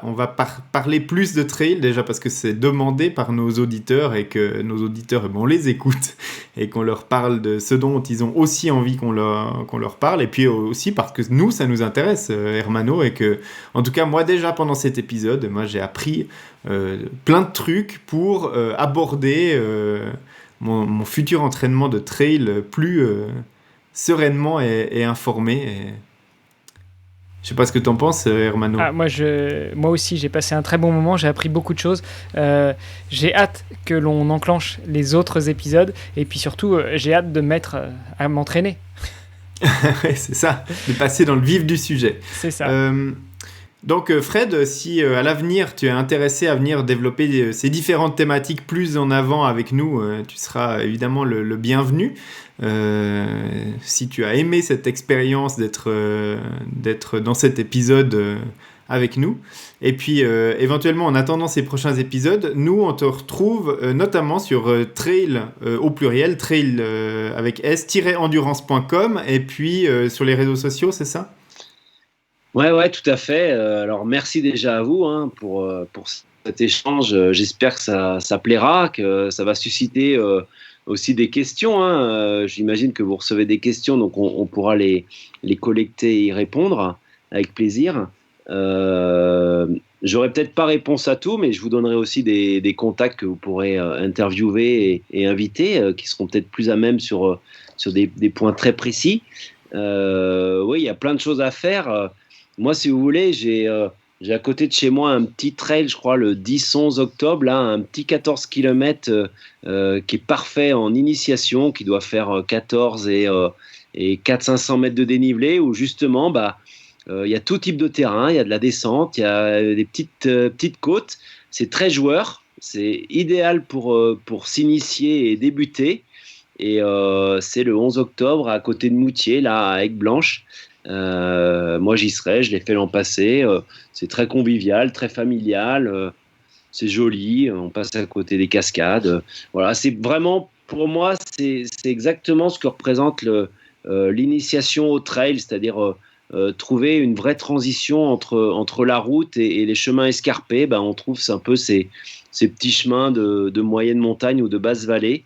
on va parler plus de trail, déjà parce que c'est demandé par nos auditeurs et que nos auditeurs, on les écoute et qu'on leur parle de ce dont ils ont aussi envie qu'on leur parle, et puis aussi parce que nous, ça nous intéresse, Hermano, et que, en tout cas, moi déjà pendant cet épisode, moi j'ai appris plein de trucs pour aborder mon futur entraînement de trail plus sereinement et informé. Et... Je sais pas ce que t'en penses, Hermano. Moi aussi, j'ai passé un très bon moment, j'ai appris beaucoup de choses. J'ai hâte que l'on enclenche les autres épisodes, et puis surtout, j'ai hâte de me mettre à m'entraîner. Ouais, c'est ça, de passer dans le vif du sujet. C'est ça. Donc Fred, si à l'avenir tu es intéressé à venir développer ces différentes thématiques plus en avant avec nous, tu seras évidemment le bienvenu. Si tu as aimé cette expérience d'être dans cet épisode avec nous, et puis éventuellement en attendant ces prochains épisodes, nous on te retrouve notamment sur trail au pluriel, trail avec s-endurance.com, et puis sur les réseaux sociaux, c'est ça ? Ouais, tout à fait. Alors, merci déjà à vous pour cet échange. J'espère que ça plaira, que ça va susciter aussi des questions. J'imagine que vous recevez des questions, donc on pourra les collecter et y répondre avec plaisir. J'aurai peut-être pas réponse à tout, mais je vous donnerai aussi des contacts que vous pourrez interviewer et inviter, qui seront peut-être plus à même sur des points très précis. Oui, il y a plein de choses à faire. Moi, si vous voulez, j'ai à côté de chez moi un petit trail, je crois, le 10-11 octobre, là, un petit 14 km qui est parfait en initiation, qui doit faire 14 et 400-500 mètres de dénivelé, où justement, il y a tout type de terrain, il y a de la descente, il y a des petites côtes. C'est très joueur, c'est idéal pour s'initier et débuter. Et c'est le 11 octobre à côté de Moutier, là, à Aigues-Blanches. Moi j'y serai, je l'ai fait l'an passé, c'est très convivial, très familial, c'est joli, on passe à côté des cascades, voilà, c'est vraiment, pour moi, c'est exactement ce que représente l'initiation au trail, c'est-à-dire trouver une vraie transition entre la route et les chemins escarpés. On trouve un peu ces petits chemins de moyenne montagne ou de basse vallée,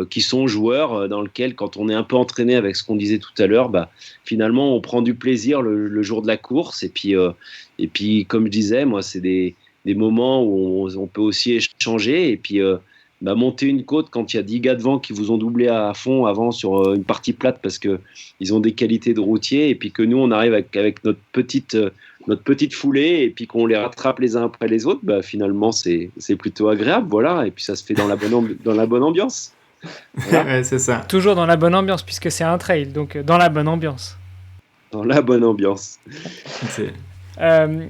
qui sont joueurs, dans lequel, quand on est un peu entraîné avec ce qu'on disait tout à l'heure, finalement on prend du plaisir le jour de la course, et puis comme je disais, moi c'est des moments où on peut aussi échanger, et puis monter une côte quand il y a 10 gars devant qui vous ont doublé à fond avant sur une partie plate parce qu'ils ont des qualités de routier, et puis que nous on arrive avec notre petite foulée, et puis qu'on les rattrape les uns après les autres, finalement c'est plutôt agréable, voilà, et puis ça se fait dans la bonne ambiance. Voilà. Ouais, c'est ça. Toujours dans la bonne ambiance, puisque c'est un trail, donc dans la bonne ambiance. Dans la bonne ambiance.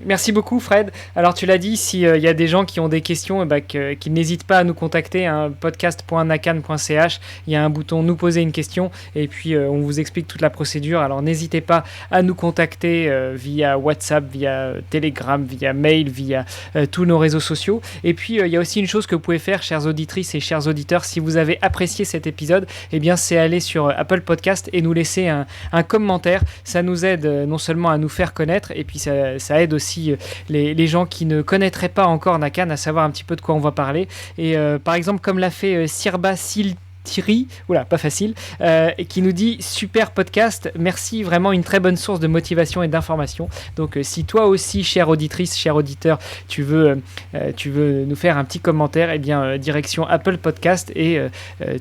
Merci beaucoup, Fred. Alors tu l'as dit, s'il y a des gens qui ont des questions, qu'ils n'hésitent pas à nous contacter, podcast.nakan.ch, il y a un bouton nous poser une question, et puis on vous explique toute la procédure. Alors n'hésitez pas à nous contacter via WhatsApp, via Telegram, via mail, via tous nos réseaux sociaux. Et puis il y a aussi une chose que vous pouvez faire, chères auditrices et chers auditeurs, si vous avez apprécié cet épisode, c'est aller sur Apple Podcast et nous laisser un commentaire. Ça nous aide non seulement à nous faire connaître, et puis ça aide aussi les gens qui ne connaîtraient pas encore Nakan à savoir un petit peu de quoi on va parler. Et par exemple, comme l'a fait Sirba Siltiri, pas facile, et qui nous dit super podcast, merci, vraiment une très bonne source de motivation et d'information. Donc si toi aussi, chère auditrice, cher auditeur, tu veux nous faire un petit commentaire, direction Apple Podcast, et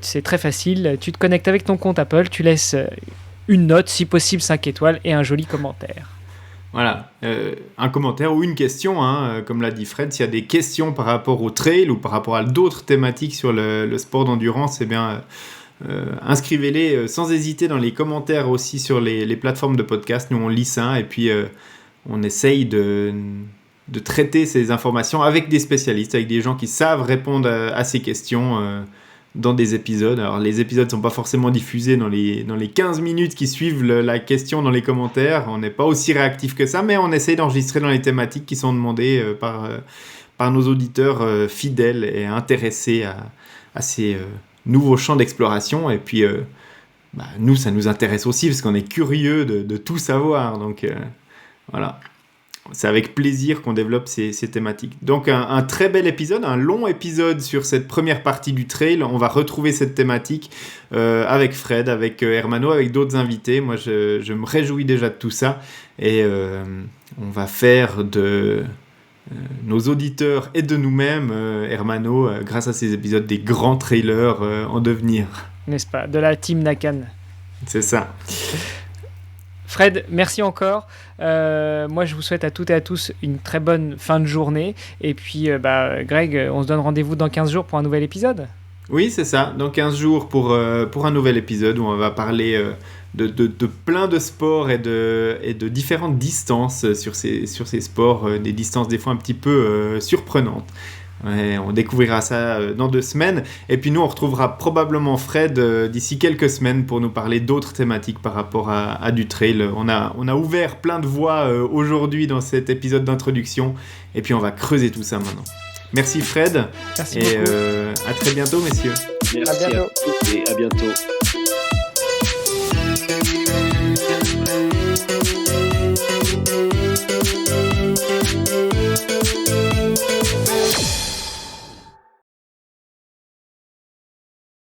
c'est très facile, tu te connectes avec ton compte Apple, tu laisses une note, si possible 5 étoiles, et un joli commentaire. Voilà, un commentaire ou une question, comme l'a dit Fred, s'il y a des questions par rapport au trail ou par rapport à d'autres thématiques sur le sport d'endurance, inscrivez-les sans hésiter dans les commentaires aussi sur les plateformes de podcast. Nous on lit ça, et puis on essaye de traiter ces informations avec des spécialistes, avec des gens qui savent répondre à ces questions dans des épisodes. Alors les épisodes ne sont pas forcément diffusés dans les 15 minutes qui suivent la question dans les commentaires. On n'est pas aussi réactif que ça, mais on essaye d'enregistrer dans les thématiques qui sont demandées par nos auditeurs fidèles et intéressés à ces nouveaux champs d'exploration. Et puis nous, ça nous intéresse aussi parce qu'on est curieux de tout savoir. Donc voilà, c'est avec plaisir qu'on développe ces thématiques. Donc un très bel épisode, un long épisode sur cette première partie du trail. On va retrouver cette thématique avec Fred, avec Hermano, avec d'autres invités. Moi, je me réjouis déjà de tout ça. Et on va faire de nos auditeurs et de nous-mêmes, Hermano, grâce à ces épisodes, des grands trailers en devenir. N'est-ce pas? De la team Nakan. C'est ça. Fred, merci encore. Moi, je vous souhaite à toutes et à tous une très bonne fin de journée. Et puis, Greg, on se donne rendez-vous dans 15 jours pour un nouvel épisode. Oui, c'est ça. Dans 15 jours pour un nouvel épisode où on va parler de plein de sports et de différentes distances sur ces sports, des distances des fois un petit peu surprenantes. Ouais, on découvrira ça dans 2 semaines. Et puis nous, on retrouvera probablement Fred d'ici quelques semaines pour nous parler d'autres thématiques par rapport à du trail. On a ouvert plein de voies aujourd'hui dans cet épisode d'introduction. Et puis on va creuser tout ça maintenant. Merci Fred. Merci et beaucoup. à très bientôt, messieurs. Merci à tous et à bientôt.